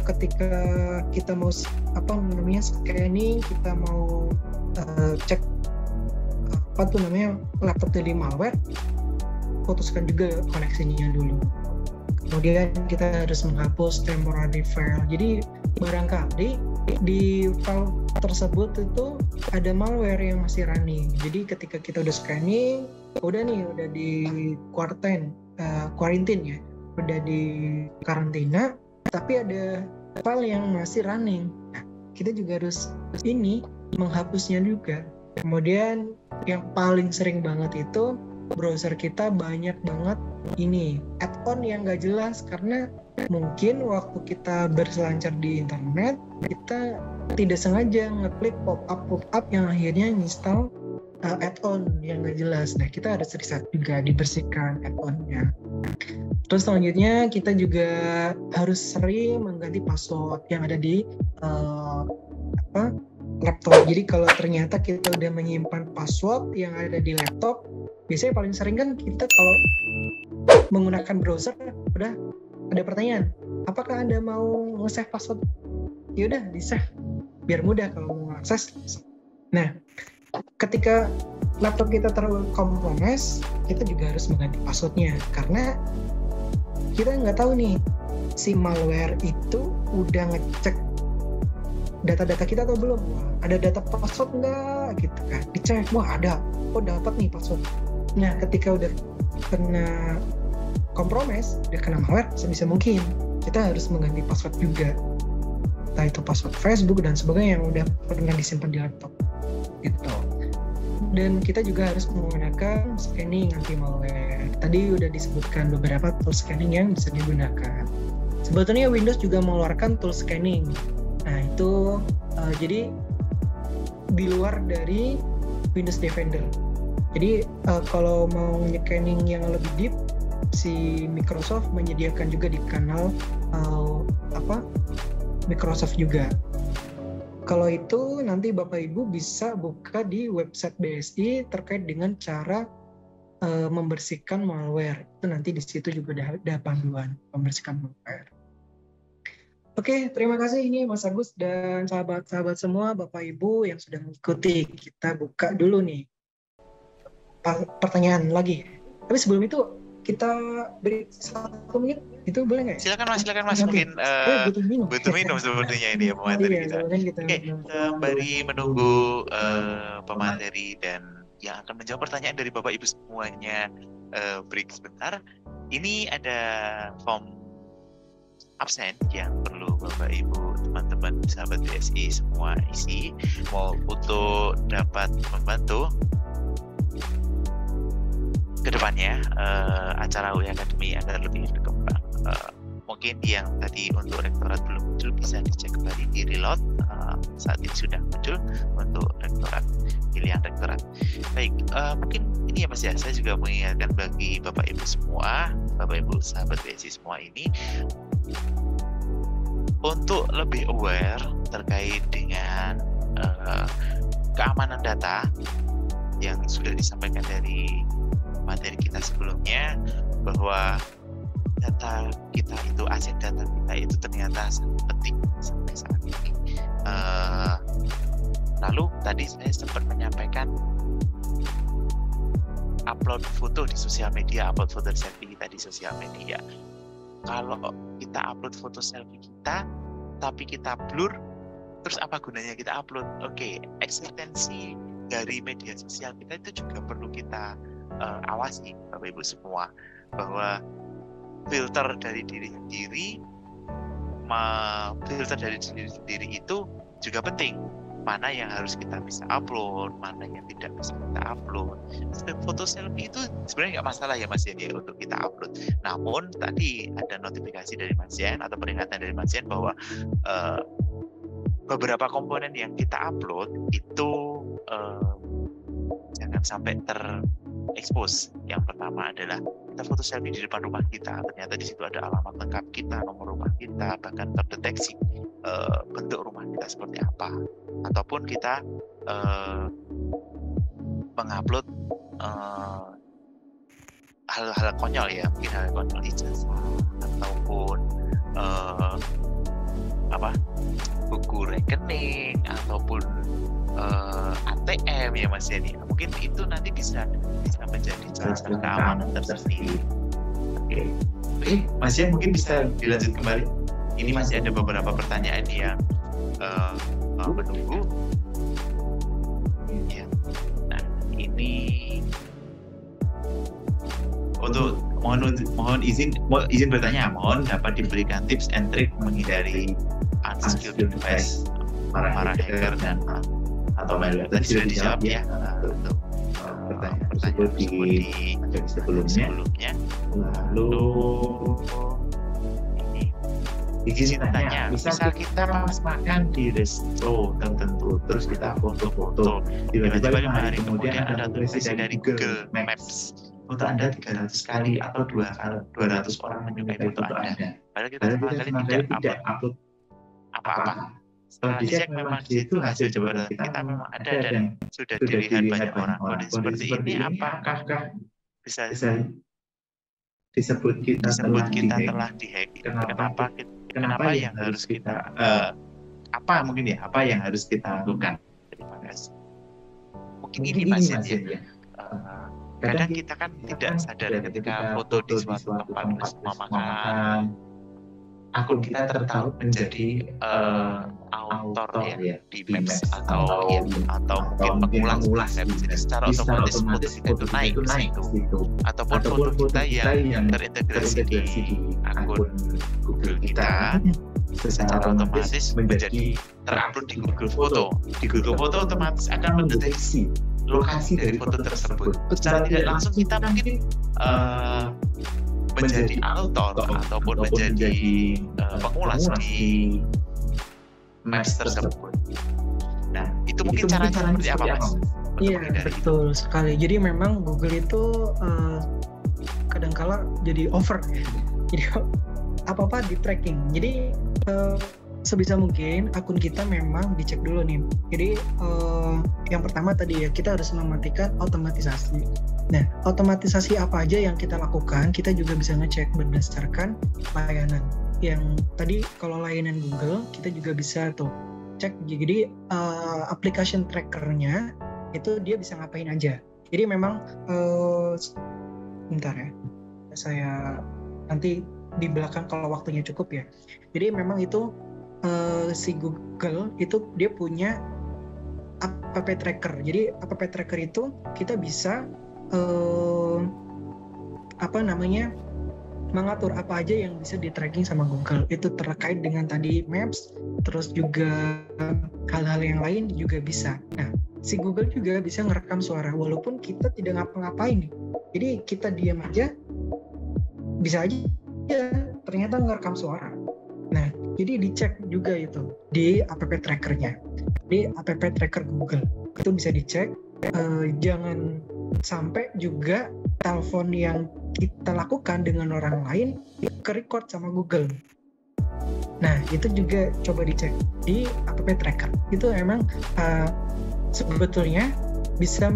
ketika kita mau scanning, kita mau cek laptop dari malware, putuskan juga koneksinya dulu. Kemudian kita harus menghapus temporary file. Jadi barangkali di file tersebut itu ada malware yang masih running. Jadi ketika kita udah scanning, udah di quarantine ya, udah di karantina, tapi ada file yang masih running. Nah, kita juga harus menghapusnya juga. Kemudian yang paling sering banget itu browser kita banyak banget add-on yang nggak jelas, karena mungkin waktu kita berselancar di internet kita tidak sengaja ngeklik pop-up yang akhirnya install add-on yang nggak jelas. Nah, kita harus riset juga, dibersihkan add-onnya. Terus selanjutnya kita juga harus sering mengganti password yang ada di laptop. Jadi kalau ternyata kita udah menyimpan password yang ada di laptop, biasanya paling sering kan kita kalau menggunakan browser udah ada pertanyaan, apakah Anda mau nge-save password? Ya udah di-save biar mudah kalau mau akses. Nah, ketika laptop kita terkompromis, kita juga harus mengganti passwordnya, karena kita nggak tahu nih si malware itu udah ngecek data-data kita atau belum. Wah, ada data password nggak gitu kan, dicek, wah ada, dapat nih password. Nah, ketika udah kena kompromis, udah kena malware, sebisa mungkin kita harus mengganti password juga, entah itu password Facebook dan sebagainya yang udah pernah disimpan di laptop gitu. Dan kita juga harus menggunakan scanning anti malware. Tadi udah disebutkan beberapa tool scanning yang bisa digunakan. Sebetulnya Windows juga mengeluarkan tool scanning. Nah, itu jadi di luar dari Windows Defender. Jadi kalau mau scanning yang lebih deep, si Microsoft menyediakan juga di kanal Microsoft juga. Kalau itu nanti Bapak Ibu bisa buka di website BSI terkait dengan cara membersihkan malware. Itu nanti di situ juga ada panduan membersihkan malware. Oke, terima kasih ini Mas Agus dan sahabat-sahabat semua, Bapak Ibu yang sudah mengikuti. Kita buka dulu nih pertanyaan lagi. Tapi sebelum itu kita beri 1 menit, itu boleh nggak? Silakan Mas. Mungkin butuh minum sebetulnya ini ya pemateri kita. Oke, sembari menunggu pemateri dan yang akan menjawab pertanyaan dari Bapak Ibu semuanya, break sebentar. Ini ada form absen yang perlu Bapak Ibu, teman-teman sahabat BSI semua isi, mau untuk dapat membantu kedepannya acara UI Academy agar lebih berkembang. Mungkin mungkin yang tadi untuk rektorat belum muncul bisa dicek kembali di reload. Saat ini sudah muncul untuk rektorat, pilihan rektorat. Baik, mungkin ini ya Mas ya, saya juga mengingatkan bagi Bapak Ibu semua, Bapak Ibu sahabat BSI semua ini, untuk lebih aware terkait dengan keamanan data yang sudah disampaikan dari materi kita sebelumnya, bahwa data kita itu, aset data kita itu ternyata sangat penting sampai saat ini. Lalu tadi saya sempat menyampaikan upload foto di sosial media, upload foto selfie kita di sosial media. Kalau kita upload foto selfie kita tapi kita blur, terus apa gunanya kita upload? Oke, eksistensi dari media sosial kita itu juga perlu kita awasi Bapak Ibu semua, bahwa filter dari diri sendiri itu juga penting. Mana yang harus kita bisa upload, mana yang tidak bisa kita upload. Foto selfie itu sebenarnya nggak masalah ya Mas Yen ya untuk kita upload. Namun tadi ada notifikasi dari Mas Yen atau peringatan dari Mas Yen bahwa beberapa komponen yang kita upload itu jangan sampai terekspos. Yang pertama adalah kita foto selfie di depan rumah kita, ternyata di situ ada alamat lengkap kita, nomor rumah kita, bahkan terdeteksi bentuk rumah kita seperti apa. Ataupun kita mengupload hal-hal konyol ya, mungkin hal konyol ijazah ataupun buku rekening ataupun ATM ya Mas Yani. Mungkin itu nanti bisa menjadi cara keamanan tersendiri. Oke, Mas Yani mungkin bisa dilanjut kembali. Ini masih ada beberapa pertanyaan yang menunggu. Ya. Nah, ini untuk mohon izin bertanya, mohon dapat diberikan tips and trick menghindari unskilled device para hacker dan atau malware. Tadi sudah dijawab ya untuk pertanyaan tersebut di sebelumnya. Lalu izin tanya, misal kita makan di resto tertentu, terus kita foto-foto, tiba-tiba 5 hari kemudian ada notifikasi dari Google Maps, foto Anda 300 kali atau 200 orang menyukai foto Anda. Padahal kita sama sekali tidak upload apa-apa. Setelah dicek memang di situ hasil jawaban kita memang ada dan sudah dilihat banyak orang. Kondisi seperti ini apakah bisa disebut kita telah dihack? Kenapa yang harus kita apa yang harus kita lakukan? Terima kasih. Mungkin ini Mas ya. Kadang kita kan tidak sadar ketika foto di suatu tempat bersama makan, akun kita tertarik menjadi author ya di Maps atau mungkin pengulang Maps. Jadi secara otomatis foto kita itu naik ke situ. Ataupun foto kita yang terintegrasi di akun Google kita secara otomatis menjadi terupload di Google Foto. Di Google Foto otomatis akan mendeteksi lokasi dari foto tersebut. Secara tidak langsung kita mungkin menjadi author ataupun menjadi pengulas di Maps tersebut. Nah, itu mungkin caranya seperti apa, Mas? Iya, betul sekali. Jadi memang Google itu kadangkala jadi over ya. Jadi apa-apa di tracking. Jadi sebisa mungkin akun kita memang dicek dulu nih. Jadi yang pertama tadi ya, kita harus mematikan otomatisasi. Nah, otomatisasi apa aja yang kita lakukan, kita juga bisa ngecek berdasarkan layanan. Yang tadi kalau layanan Google, kita juga bisa tuh cek. Jadi application trackernya itu dia bisa ngapain aja. Jadi memang bentar ya, saya nanti di belakang kalau waktunya cukup ya. Jadi memang itu si Google itu dia punya app tracker. Jadi app tracker itu kita bisa mengatur apa aja yang bisa di tracking sama Google. Itu terkait dengan tadi Maps, terus juga hal-hal yang lain juga bisa. Nah, si Google juga bisa ngerekam suara walaupun kita tidak ngapa-ngapain nih. Jadi kita diam aja, bisa aja ternyata ngerekam suara. Nah, jadi dicek juga itu di app trackernya, di app tracker Google. Itu bisa dicek. Jangan sampai juga telepon yang kita lakukan dengan orang lain ke-record sama Google. Nah, itu juga coba dicek di app tracker. Itu emang sebetulnya bisa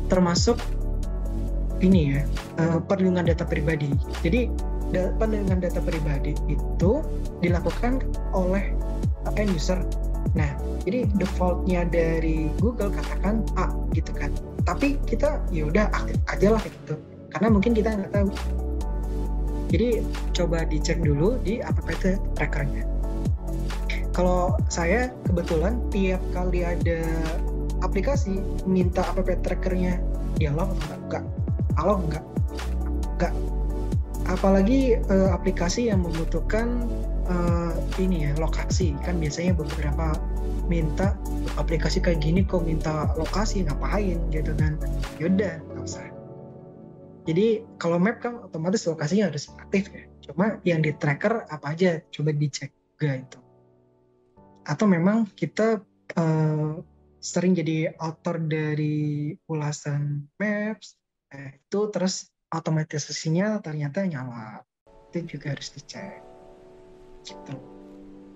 termasuk ini ya, perlindungan data pribadi. Jadi perlindungan data pribadi itu dilakukan oleh end user. Nah, jadi defaultnya dari Google katakan A gitu kan. Tapi kita ya udah aktif aja lah gitu. Karena mungkin kita nggak tahu. Jadi coba dicek dulu di app trackernya. Kalau saya kebetulan tiap kali ada aplikasi minta app trackernya dialog enggak. Halo enggak. Apalagi aplikasi yang membutuhkan ini ya, lokasi. Kan biasanya beberapa minta aplikasi kayak gini kok minta lokasi, ngapain gitu kan. Yaudah, nggak usah. Jadi kalau map kan otomatis lokasinya harus aktif ya. Cuma yang di tracker apa aja, coba dicek juga itu. Atau memang kita sering jadi author dari ulasan maps, itu terus otomatisasinya ternyata nyala, itu juga harus dicek gitu.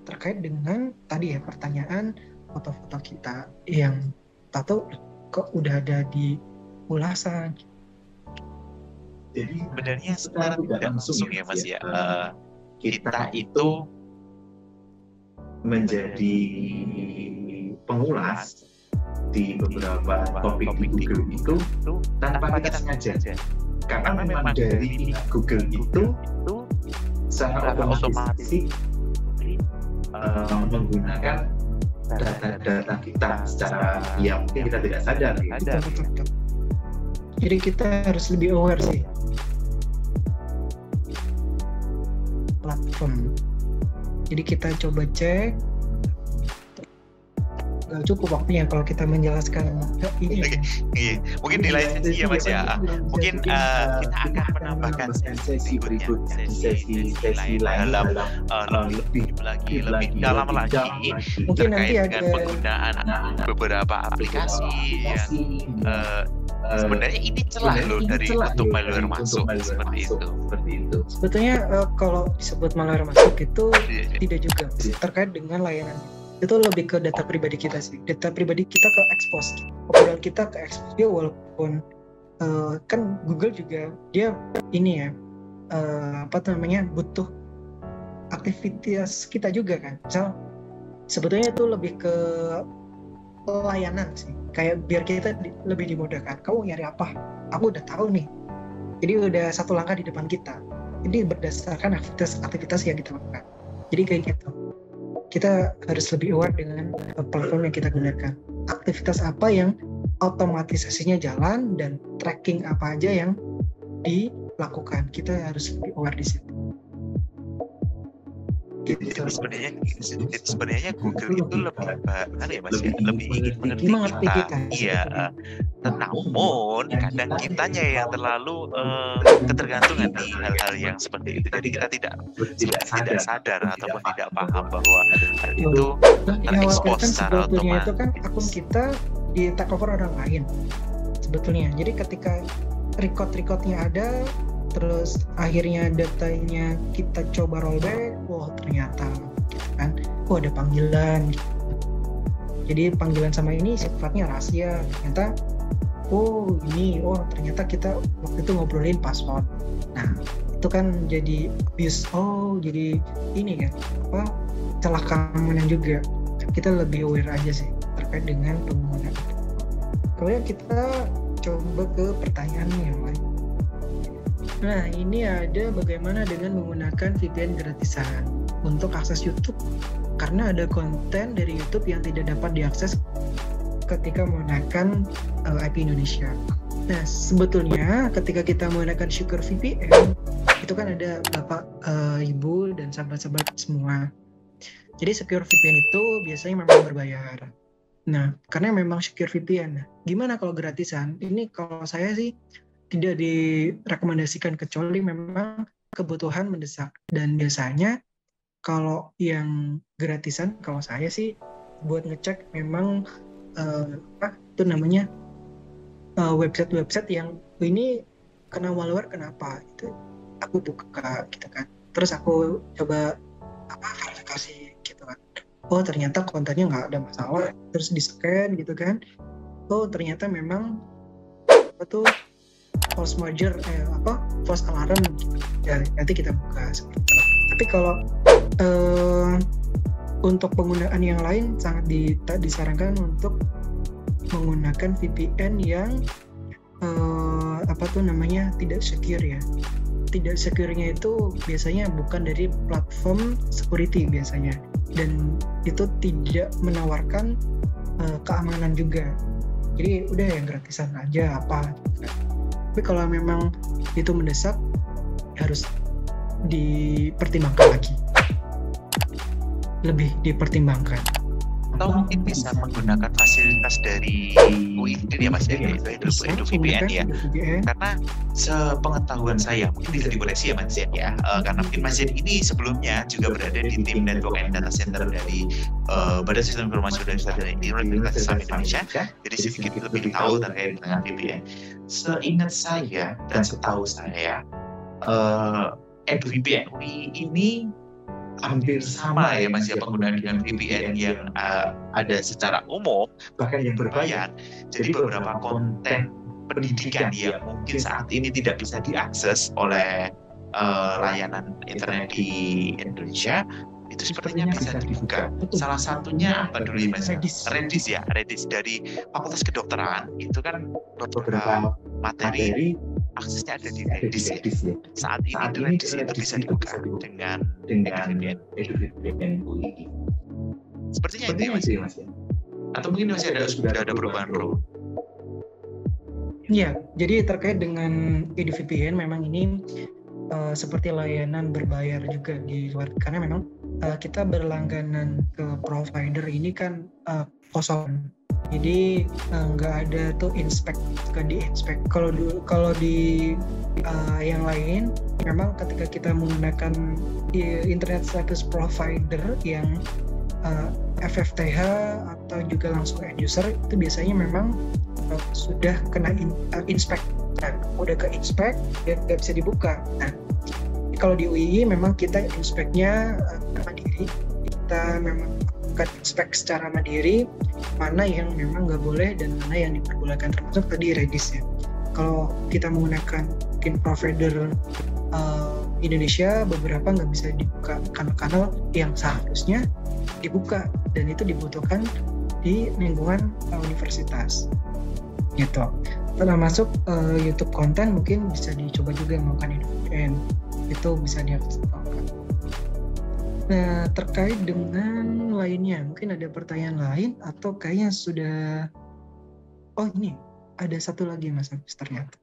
Terkait dengan tadi ya pertanyaan foto-foto kita yang tahu kok udah ada di ulasan. Jadi sebenarnya secara tidak langsung ya Mas ya, kita itu menjadi pengulas di beberapa topik di Google itu tanpa kita sengaja. Karena memang dari Google itu secara otomatis menggunakan data-data kita secara yang mungkin kita tidak sadar. Betul. Jadi kita harus lebih aware sih platform. Jadi kita coba cek. Gak cukup waktunya kalau kita menjelaskan ini. Iya. Mungkin di lain sesi ya Mas ya. Mungkin kita akan menambahkan sesi berikutnya, sesi lain dalam lebih dalam lagi mungkin nanti terkait dengan penggunaan beberapa aplikasi yang sebenarnya ini celah loh dari untuk malware masuk seperti itu. Sebetulnya kalau disebut malware masuk itu tidak juga terkait dengan layanan. Itu lebih ke data pribadi kita sih. Data pribadi kita ke expose. Obrolan kita ke expose dia, walaupun kan Google juga dia ini ya butuh aktivitas kita juga kan. Misal sebetulnya itu lebih ke pelayanan sih. Kayak biar kita lebih dimudahkan. Kamu nyari apa? Aku udah tahu nih. Jadi udah satu langkah di depan kita. Jadi berdasarkan aktivitas yang kita lakukan. Jadi kayak gitu. Kita harus lebih aware dengan platform yang kita gunakan. Aktivitas apa yang otomatisasinya jalan dan tracking apa aja yang dilakukan. Kita harus lebih aware di situ. Itu sebenarnya Google itu lebih ingin mengerti kita. Iya. Namun kadang kitanya yang terlalu ketergantungan di hal-hal yang seperti itu. Jadi kita tidak sadar ataupun tidak paham bahwa hal itu terekspos secara otomatis. Itu kan akun kita di take over orang lain sebetulnya. Jadi ketika record-recordnya ada, terus akhirnya datanya kita coba rollback, ternyata gitu kan, ada panggilan gitu. Jadi panggilan sama ini sifatnya rahasia, ternyata ternyata kita waktu itu ngobrolin password. Nah itu kan jadi abuse, jadi ini kan celah keamanan juga. Kita lebih aware aja sih terkait dengan penggunaan. Kemudian kita coba ke pertanyaan yang lain. Nah, ini ada bagaimana dengan menggunakan VPN gratisan untuk akses YouTube. Karena ada konten dari YouTube yang tidak dapat diakses ketika menggunakan IP Indonesia. Nah, sebetulnya ketika kita menggunakan Secure VPN, itu kan ada Bapak, Ibu, dan sahabat-sahabat semua. Jadi Secure VPN itu biasanya memang berbayar. Nah, karena memang Secure VPN. Gimana kalau gratisan? Ini kalau saya sih tidak direkomendasikan kecuali memang kebutuhan mendesak. Dan biasanya kalau yang gratisan, kalau saya sih buat ngecek memang itu namanya website-website yang ini kena malware kenapa, itu aku buka gitu kan, terus aku coba verifikasi gitu kan, oh ternyata kontennya nggak ada masalah, terus di scan gitu kan, oh ternyata memang false merger false alarm gitu. Ya nanti kita buka seperti itu. Tapi kalau untuk penggunaan yang lain sangat disarankan untuk menggunakan VPN yang tidak secure ya. Tidak secure-nya itu biasanya bukan dari platform security biasanya, dan itu tidak menawarkan keamanan juga. Jadi udah yang gratisan aja apa. Tapi kalau memang itu mendesak harus dipertimbangkan lagi. Lebih dipertimbangkan. Atau mungkin bisa menggunakan fasilitas dari UI sendiri ya Mas ya, yaitu EduVPN ya. Karena sepengetahuan saya, mungkin bisa dikoreksi ya Mas Zen ya, karena mungkin Mas Zen ini sebelumnya juga berada di tim Network and Data Center dari Badan Sistem Informasi dan Universitas Islam Indonesia, jadi sedikit lebih tahu terkait dengan VPN. Seingat saya dan setahu saya, EduVPN UI ini hampir sama ya Mas ya penggunaan dengan VPN yang ada secara umum, bahkan yang berbayar. Jadi beberapa konten pendidikan yang mungkin saat ini tidak bisa diakses oleh layanan internet di Indonesia itu sepertinya bisa dibuka. Salah satunya apa dulu Mas? Redis dari Fakultas Kedokteran itu kan beberapa materi aksesnya ada di Redis ya. Saat ini Redis itu bisa dibuka dengan EduVPN UI. Sepertinya itu ya Mas. Atau mungkin masih sudah ada perubahan bro? Iya, jadi terkait dengan EduVPN memang ini seperti layanan berbayar juga di luar, karena memang kita berlangganan ke provider ini kan kosong. Jadi nggak ada tuh kan di inspect. Kalau di yang lain memang ketika kita menggunakan internet service provider yang FFTH atau juga langsung end user, itu biasanya memang sudah kena inspect. Nah, udah ke inspect dia nggak bisa dibuka. Nah, kalau di UI memang kita inspeknya mandiri, kita memang akan inspek secara mandiri mana yang memang nggak boleh dan mana yang diperbolehkan, termasuk tadi Redis ya. Kalau kita menggunakan mungkin provider Indonesia, beberapa nggak bisa dibuka kanal-kanal yang seharusnya dibuka, dan itu dibutuhkan di lingkungan universitas gitu. Termasuk YouTube konten mungkin bisa dicoba juga melakukan EduVPN, itu bisa diaktifkan. Nah, terkait dengan lainnya, mungkin ada pertanyaan lain atau kayaknya sudah. Oh ini ada satu lagi Mas Agus ternyata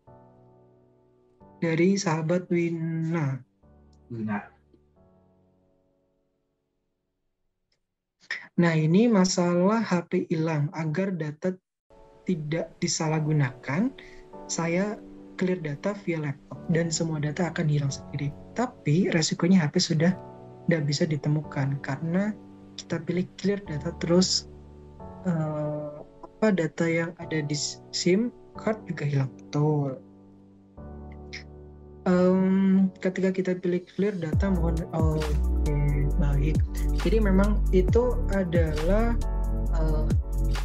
dari sahabat Wina. Nah, ini masalah HP hilang agar data tidak disalahgunakan. Saya clear data via laptop dan semua data akan hilang sendiri. Tapi resikonya HP sudah tidak bisa ditemukan karena kita pilih clear data terus data yang ada di SIM card juga hilang. Betul. Ketika kita pilih clear data baik. Jadi memang itu adalah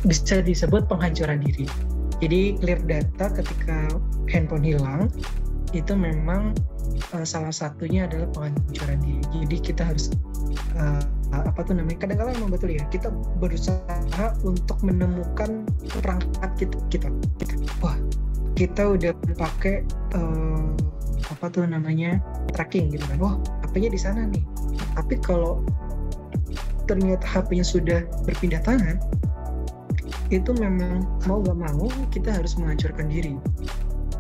bisa disebut penghancuran diri. Jadi clear data ketika handphone hilang itu memang salah satunya adalah penghancuran diri. Jadi kita harus kadang-kadang memang betul ya, kita berusaha untuk menemukan perangkat kita. Wah, kita udah pakai tracking gitu kan. Wah, HP-nya di sana nih. Tapi kalau ternyata HP-nya sudah berpindah tangan, itu memang mau gak mau kita harus menghancurkan diri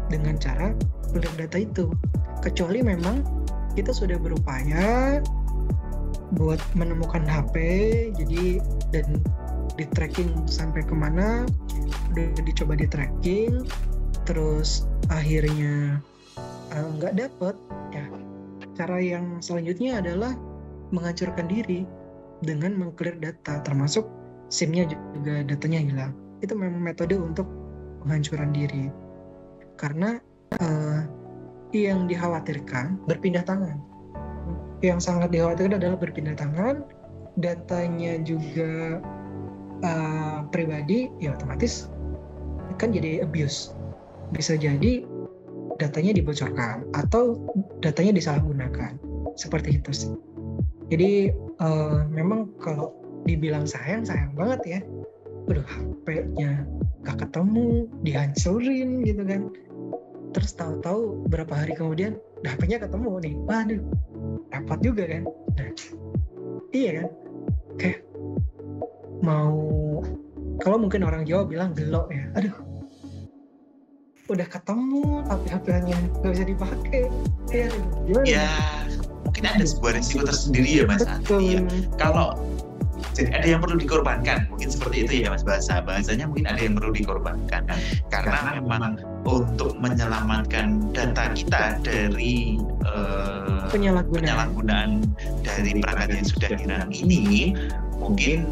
dengan cara clear data itu. Kecuali memang kita sudah berupaya buat menemukan HP, jadi dan di tracking sampai kemana, udah dicoba di tracking, terus akhirnya nggak dapet, ya cara yang selanjutnya adalah menghancurkan diri dengan meng-clear data, termasuk SIM-nya juga datanya hilang. Itu memang metode untuk penghancuran diri, karena yang dikhawatirkan berpindah tangan. Yang sangat dikhawatirkan adalah berpindah tangan, datanya juga pribadi, ya otomatis kan jadi abuse. Bisa jadi datanya dibocorkan atau datanya disalahgunakan, seperti itu sih. Jadi memang kalau dibilang sayang banget ya. Udah HP-nya gak ketemu, dihancurin gitu kan. Terus tahu-tahu berapa hari kemudian HP-nya ketemu nih. Waduh, repot juga kan. Nah, iya kan. Kayak mau, kalau mungkin orang Jawa bilang gelo ya. Aduh, udah ketemu tapi HP-nya gak bisa dipakai. Ya, gimana? Ya, mungkin ada sebuah risiko tersendiri ya Mas Andi. Ya. Kalau jadi ada yang perlu dikorbankan, mungkin seperti itu ya Mas bahasanya mungkin ada yang perlu dikorbankan karena memang untuk menyelamatkan data kita dari penyalahgunaan dari perangkat yang sudah hilang ini, mungkin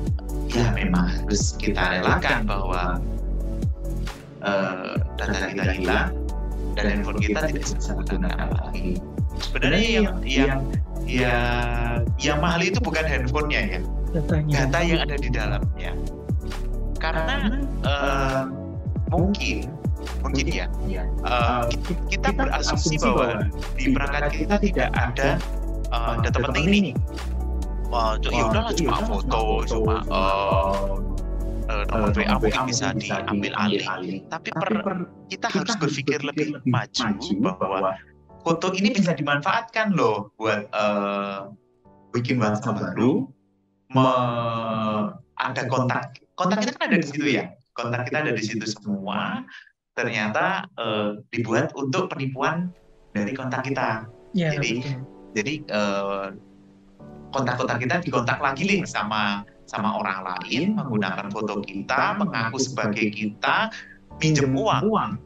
ya memang harus kita relakan bahwa data kita hilang dan handphone kita tidak bisa digunakan lagi. Sebenarnya yang mahal itu bukan handphonenya ya, data yang ada di dalamnya. Karena mungkin ya kita berasumsi bahwa di perangkat kita tidak ada data penting ini. Ya udahlah, cuma foto, cuma nomor WA mungkin bisa diambil alih. Tapi kita harus berpikir lebih maju bahwa foto ini bisa dimanfaatkan loh buat bikin WhatsApp baru. Ada kontak kita kan ada di situ ya, kontak kita ada di situ semua. Ternyata dibuat untuk penipuan dari kontak kita. Ya, jadi kontak-kontak kita dikontak lagi nih sama orang lain menggunakan foto kita, mengaku sebagai kita, minjem uang.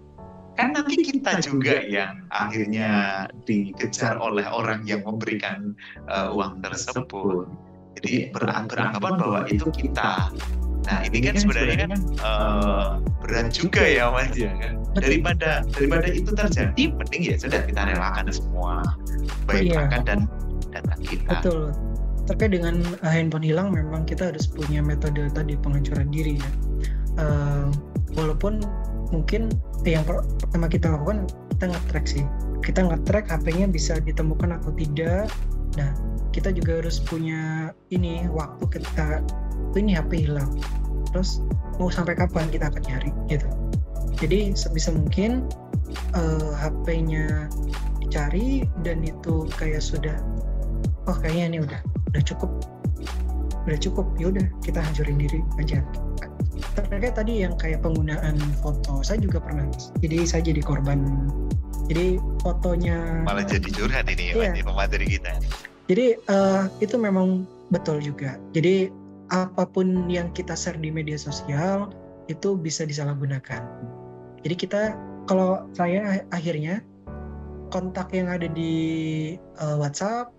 Kan nanti kita juga yang akhirnya dikejar oleh orang yang memberikan uang tersebut. Jadi beranggapan bahwa itu kita. Nah ini kan sebenarnya kan berat juga ya Mas ya kan. Daripada itu terjadi, penting ya sudah kita relakan semua, baik perangkat dan data kita. Betul. Terkait dengan handphone hilang, memang kita harus punya metode tadi penghancuran diri ya. Walaupun mungkin yang pertama kita lakukan, kita nge-track sih. Kita nge-track HP-nya bisa ditemukan atau tidak. Nah, kita juga harus punya waktu kita ini HP hilang. Terus mau sampai kapan kita akan nyari gitu. Jadi sebisa mungkin HP-nya dicari dan itu kayak sudah, kayaknya ini udah cukup, ya udah kita hancurin diri aja. Terkait tadi yang kayak penggunaan foto, saya juga pernah, jadi saya jadi korban. Jadi fotonya malah jadi curhat ini ya pemateri kita. Jadi itu memang betul juga. Jadi apapun yang kita share di media sosial itu bisa disalahgunakan. Jadi kalau saya akhirnya kontak yang ada di WhatsApp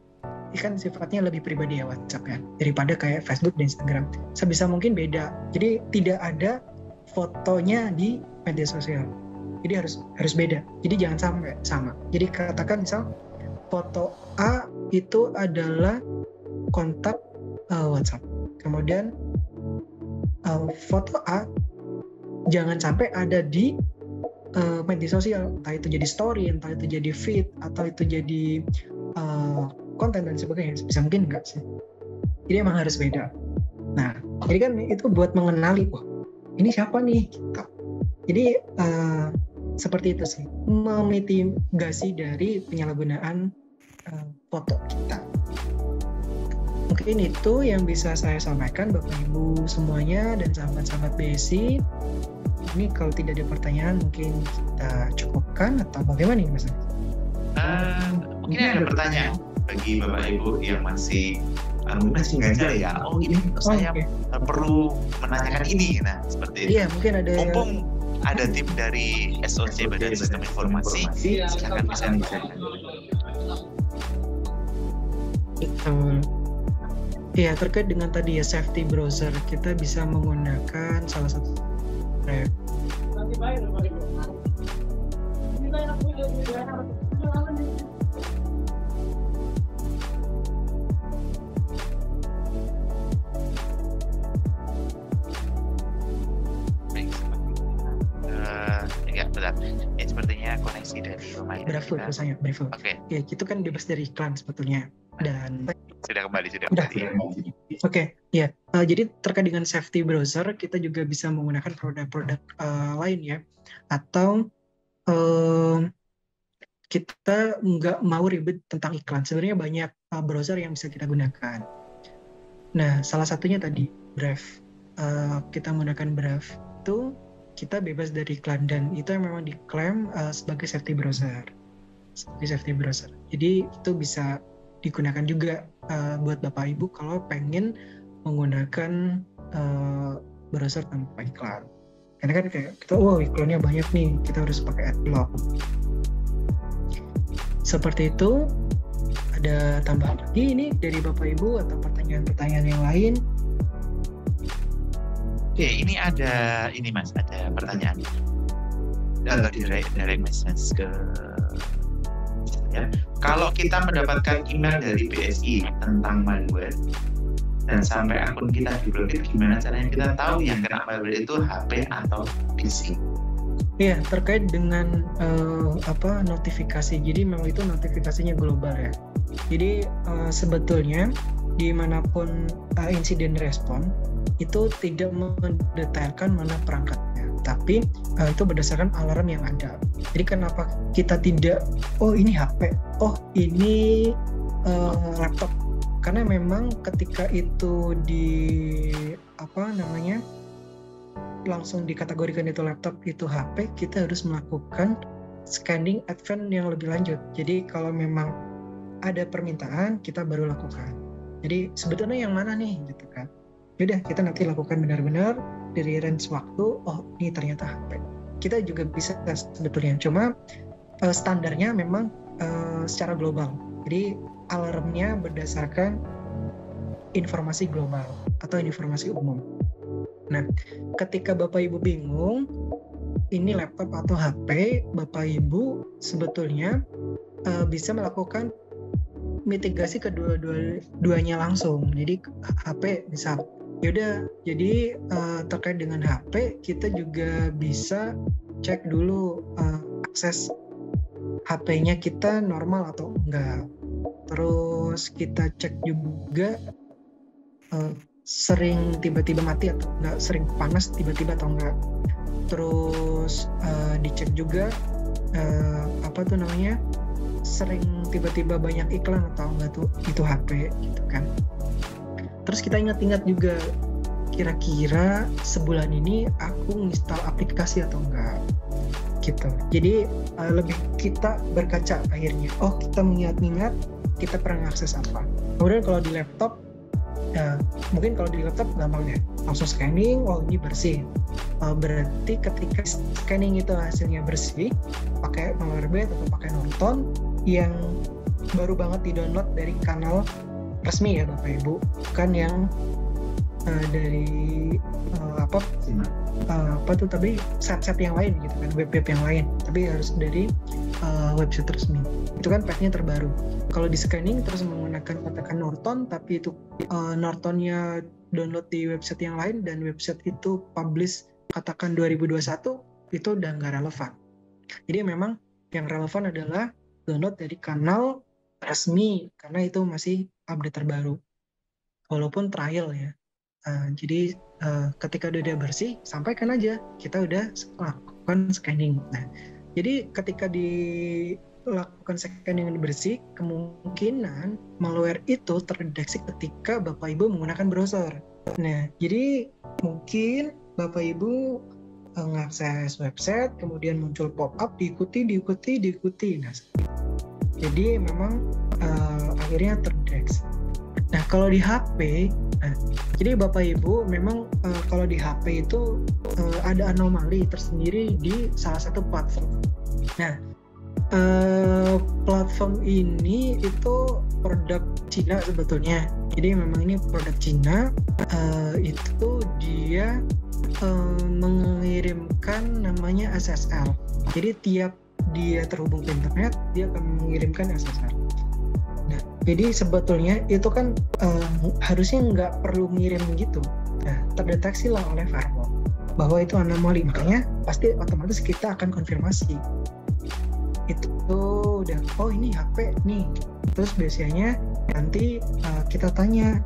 kan sifatnya lebih pribadi ya WhatsApp kan, daripada kayak Facebook dan Instagram. Sebisa mungkin beda. Jadi tidak ada fotonya di media sosial. Jadi harus beda. Jadi jangan sampai sama. Jadi katakan misal foto A itu adalah kontak WhatsApp. Kemudian foto A jangan sampai ada di media sosial, entah itu jadi story, entah itu jadi feed, atau itu jadi konten dan sebagainya. Bisa mungkin enggak sih. Jadi emang harus beda. Nah, jadi kan itu buat mengenali, ini siapa nih? Jadi seperti itu sih, memitigasi dari penyalahgunaan foto kita. Mungkin itu yang bisa saya sampaikan Bapak Ibu semuanya dan sahabat-sahabat BSI. Ini kalau tidak ada pertanyaan mungkin kita cukupkan atau bagaimana nih Mas? Mungkin ada pertanyaan bagi Bapak Ibu yang masih ganjal ya. Ini saya perlu menanyakan ini. Nah seperti itu. Iya, mungkin ada. ada tim dari SOC Badan Sistem Informasi, silakan bisa dijelaskan. Betul. Ya, terkait dengan tadi ya safety browser, kita bisa menggunakan salah satu Brave. Sepertinya koneksi dari rumah ini. Bravo, Bravo. Oke. Ya, itu kan bebas dari iklan sebetulnya. Dan sudah kembali. Oke, ya. Jadi terkait dengan safety browser, kita juga bisa menggunakan produk-produk lain ya. Atau kita nggak mau ribet tentang iklan. Sebenarnya banyak browser yang bisa kita gunakan. Nah, salah satunya tadi Brave. Kita menggunakan Brave itu kita bebas dari iklan, dan itu yang memang diklaim sebagai safety browser. Jadi itu bisa digunakan juga buat Bapak Ibu kalau pengen menggunakan browser tanpa iklan. Karena kan kayak kita, iklannya banyak nih, kita harus pakai adblock. Seperti itu. Ada tambahan lagi ini dari Bapak Ibu atau pertanyaan-pertanyaan yang lain? Oke, ini ada pertanyaan di direct message ke ya. Kalau kita mendapatkan email dari BSI tentang malware dan sampai akun kita diblokir, gimana caranya kita tahu yang kena malware itu HP atau PC? Iya, terkait dengan notifikasi. Jadi memang itu notifikasinya global ya. Jadi sebetulnya dimanapun insiden respon itu tidak mendetailkan mana perangkatnya, tapi itu berdasarkan alarm yang ada. Jadi kenapa kita tidak, ini HP, ini laptop? Karena memang ketika itu langsung dikategorikan itu laptop, itu HP, kita harus melakukan scanning advance yang lebih lanjut. Jadi kalau memang ada permintaan, kita baru lakukan. Jadi sebetulnya yang mana nih, gitu kan? Yaudah, kita nanti lakukan benar-benar dari range waktu, ini ternyata HP. Kita juga bisa sebetulnya, cuma standarnya memang secara global. Jadi alarmnya berdasarkan informasi global atau informasi umum. Nah, ketika Bapak Ibu bingung, ini laptop atau HP, Bapak Ibu sebetulnya bisa melakukan mitigasi kedua-duanya langsung. Jadi HP misal, yaudah, jadi terkait dengan HP kita juga bisa cek dulu akses HP-nya kita normal atau enggak. Terus kita cek juga sering tiba-tiba mati atau enggak, sering panas tiba-tiba atau enggak. Terus dicek juga sering tiba-tiba banyak iklan atau enggak tuh itu HP gitu kan. Terus kita ingat-ingat juga kira-kira sebulan ini aku install aplikasi atau enggak gitu. Jadi lebih kita berkaca akhirnya. Kita mengingat-ingat kita pernah akses apa. Kemudian kalau di laptop, mungkin kalau di laptop gampang deh, langsung scanning, ini bersih. Berarti ketika scanning itu hasilnya bersih, pakai malware atau pakai Norton yang baru banget di-download dari kanal resmi ya Bapak Ibu, bukan yang dari tapi set-set yang lain gitu kan, web yang lain, tapi harus dari website resmi. Itu kan packnya terbaru. Kalau di scanning terus menggunakan katakan Norton, tapi itu Nortonnya download di website yang lain dan website itu publish katakan 2021, itu udah nggak relevan. Jadi memang yang relevan adalah download dari kanal resmi, karena itu masih update terbaru walaupun trial ya. Jadi ketika udah bersih, sampaikan aja kita udah lakukan scanning. Nah, jadi ketika dilakukan scanning yang bersih, kemungkinan malware itu terdeteksi ketika Bapak Ibu menggunakan browser. Nah, jadi mungkin Bapak Ibu mengakses website, kemudian muncul pop-up, diikuti. Nah, jadi memang akhirnya terdeteksi. Nah, kalau di HP Nah, jadi Bapak Ibu memang kalau di HP itu ada anomali tersendiri di salah satu platform. Nah, platform ini itu produk Cina sebetulnya. Jadi memang ini produk Cina, itu dia mengirimkan namanya SSL. Jadi tiap dia terhubung ke internet, dia akan mengirimkan SSL. Nah, jadi sebetulnya itu kan harusnya nggak perlu ngirim gitu. Nah, terdeteksi lah oleh firewall bahwa itu anomali, makanya pasti otomatis kita akan konfirmasi. Itu udah, oh ini HP nih. Terus biasanya nanti kita tanya,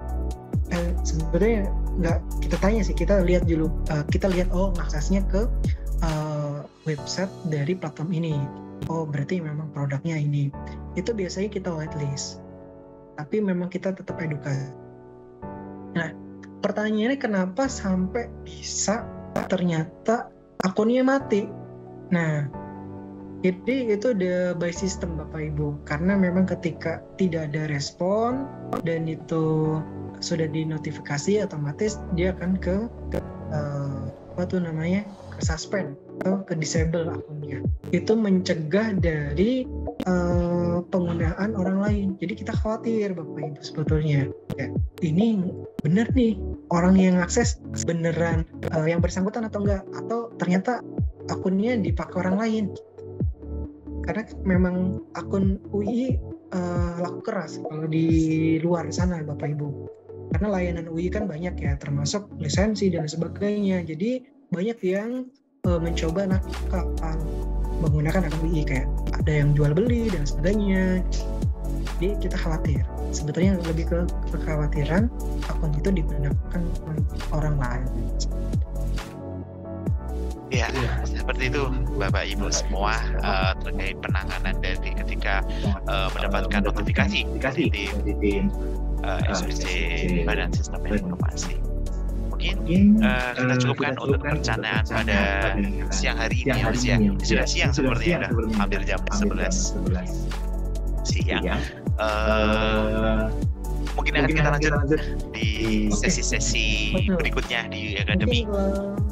sebenarnya nggak kita tanya sih, kita lihat dulu, kita lihat aksesnya ke website dari platform ini. Oh berarti memang produknya ini. Itu biasanya kita whitelist. Tapi memang kita tetap edukasi. Nah, pertanyaannya kenapa sampai bisa ternyata akunnya mati? Nah, jadi itu udah by system Bapak Ibu. Karena memang ketika tidak ada respon dan itu sudah dinotifikasi, otomatis dia akan ke suspend atau ke disable akunnya. Itu mencegah dari penggunaan orang lain. Jadi kita khawatir Bapak Ibu sebetulnya. Ya, ini bener nih orang yang akses beneran yang bersangkutan atau enggak, atau ternyata akunnya dipakai orang lain. Karena memang akun UI laku keras kalau di luar sana Bapak Ibu. Karena layanan UI kan banyak ya, termasuk lisensi dan sebagainya. Jadi banyak yang mencoba nakal menggunakan akun UI, kayak ada yang jual beli dan sebagainya. Jadi kita khawatir. Sebetulnya lebih ke kekhawatiran akun itu digunakan orang lain. Ya, seperti itu Bapak Ibu semua terkait penanganan dari ketika mendapatkan notifikasi dari tim SPC Badan Sistem Informasi. Mungkin kita cukupkan untuk perencanaan pada siang hari ini ya Mas ya. Sudah siang sepertinya, udah hampir jam 11 siang. Mungkin akan kita lanjut di sesi-sesi berikutnya di Akademi.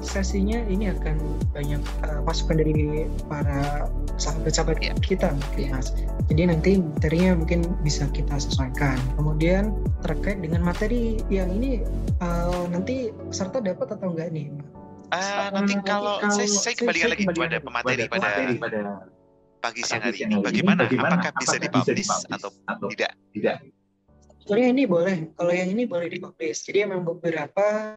Sesinya ini akan banyak masukan dari para sahabat-sahabat kita mungkin Mas. Jadi nanti materinya mungkin bisa kita sesuaikan. Kemudian terkait dengan materi yang ini nanti peserta dapat atau enggak nih? Nanti kalau saya kembalikan lagi kepada pemateri pada pagi siang hari ini. Bagaimana? Apakah bisa dipublish atau tidak? Sebetulnya ini boleh. Kalau yang ini boleh dipublish. Jadi memang beberapa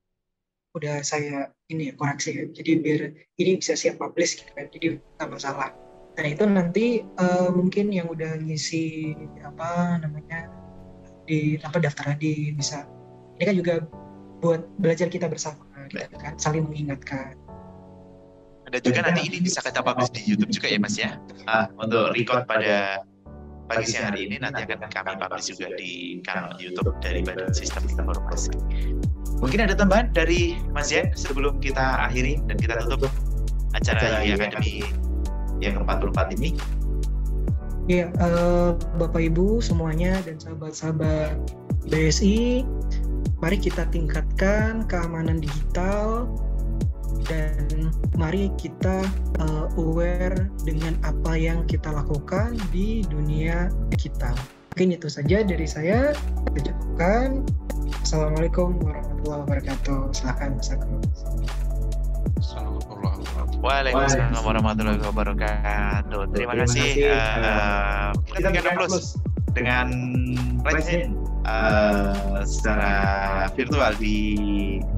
udah saya ini koreksi ya. Jadi biar ini bisa siap publish gitu kan. Jadi nggak masalah. Nah itu nanti mungkin yang udah ngisi di daftar tadi bisa. Ini kan juga buat belajar kita bersama, kita kan saling mengingatkan. Ada juga nanti ini bisa kita publish di YouTube juga ya Mas ya. Untuk record pada pagi siang hari ini nanti akan kami publish juga di kanal YouTube dari Badan Sistem Informasi. Mungkin ada tambahan dari Mas Yen sebelum kita akhiri dan kita tutup acara UI Akademi yang ke-44 ini. Ya, Bapak Ibu semuanya dan sahabat-sahabat BSI, mari kita tingkatkan keamanan digital dan mari kita aware dengan apa yang kita lakukan di dunia digital. Mungkin itu saja dari saya. Kita cukupkan. Assalamualaikum warahmatullahi wabarakatuh. Silakan Mas Agus. Waalaikumsalam warahmatullahi wabarakatuh. Terima kasih. Kita berikan aplaus dengan presiden secara virtual di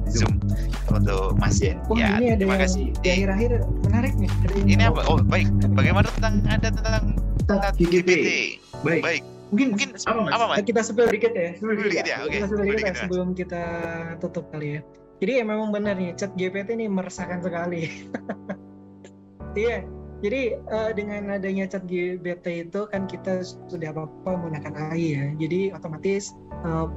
Zoom untuk Mas Yen. Ya, terima kasih. Di akhir-akhir menarik nih. Ini apa? Oh, baik. Bagaimana tentang GPT? Baik. Mungkin apa Mas? Kita spill dikit ya. Oke. Sebelum kita tutup kali ya. Jadi ya memang benar nih, ChatGPT ini meresahkan sekali. Iya. Jadi dengan adanya ChatGPT itu kan kita sudah apa-apa menggunakan AI ya. Jadi otomatis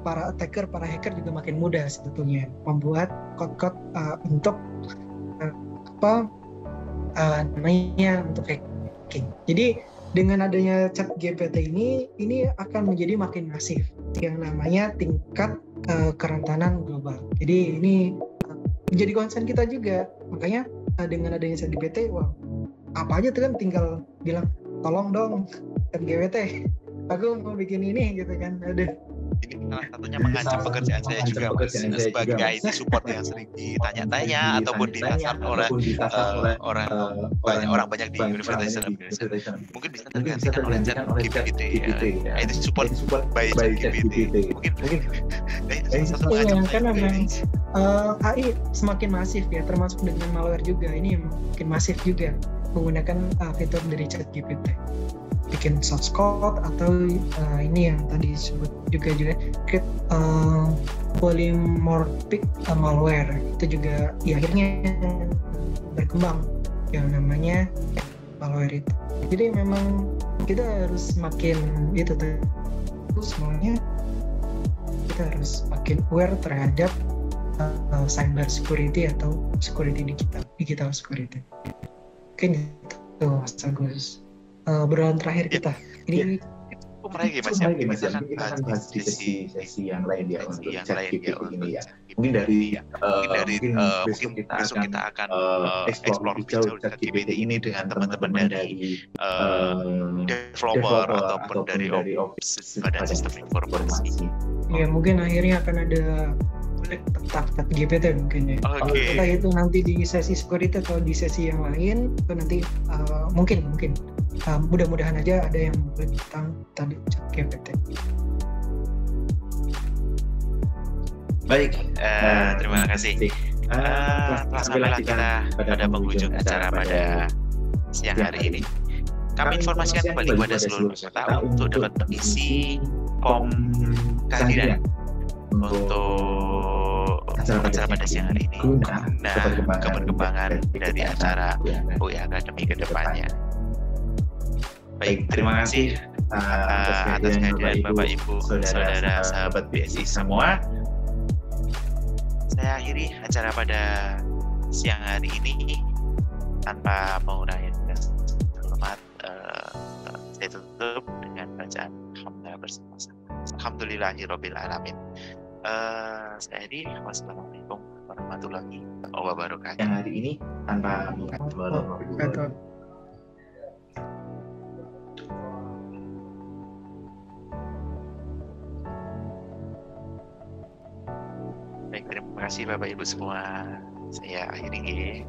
para attacker, para hacker juga makin mudah sebetulnya membuat code-code untuk untuk hacking. Jadi dengan adanya ChatGPT ini akan menjadi makin masif. yang namanya tingkat kerentanan global. Jadi ini menjadi concern kita juga. Makanya dengan adanya ChatGPT, wah apa aja tuh kan tinggal bilang tolong dong ChatGPT, aku mau bikin ini gitu kan. Aduh. Ini salah satunya mengancam pekerjaan saya juga, Mas. Sebagai IT support yang sering ditanya-tanya ataupun disasar oleh banyak di Universitas Islam Indonesia. Mungkin bisa tergantikan oleh ChatGPT ya. IT support by ChatGPT. Mungkin salah satu mengancam karena memang AI semakin masif ya, termasuk dengan malware juga. Ini makin masif juga menggunakan fitur dari ChatGPT. Bikin source code atau ini yang tadi disebut juga create polymorphic malware, itu juga ya akhirnya berkembang yang namanya malware itu. Jadi memang kita harus makin itu semuanya, kita harus makin aware terhadap cyber security atau security digital security. Mungkin itu Mas Agus. Obrolan terakhir kita. Ini Mas ya. Kita akan bahas di sesi yang lain ya untuk ChatGPT ini ya. Mungkin besok kita akan explore jauh ChatGPT ini dengan teman-teman dari developer ataupun dari badan sistem informasi. Ya mungkin akhirnya akan ada tentang ChatGPT mungkin ya. Oke. Entah itu nanti di sesi security atau di sesi yang lain, itu nanti mungkin mudah-mudahan aja ada yang tentang tadi ChatGPT. Baik, terima kasih. Sampailah kita pada penghujung acara pada siang hari ini. Kami informasikan kembali kepada seluruh peserta untuk dapat mengisi form kehadiran untuk acara pada siang hari ini guna keberkembangan dari acara UI Academy ke depannya. Baik, terima kasih atas kehadiran Bapak Ibu, saudara sahabat BSI semua. Saya akhiri acara pada siang hari ini tanpa mengurangi selamat. Saya tutup dengan bacaan alhamdulillah bersama-sama. Alhamdulillahirabbil alamin. Saya akhiri. Wassalamualaikum warahmatullahi wabarakatuh. Yang hari ini tanpa mengurangi. Baik, terima kasih Bapak Ibu semua. Saya akhiri.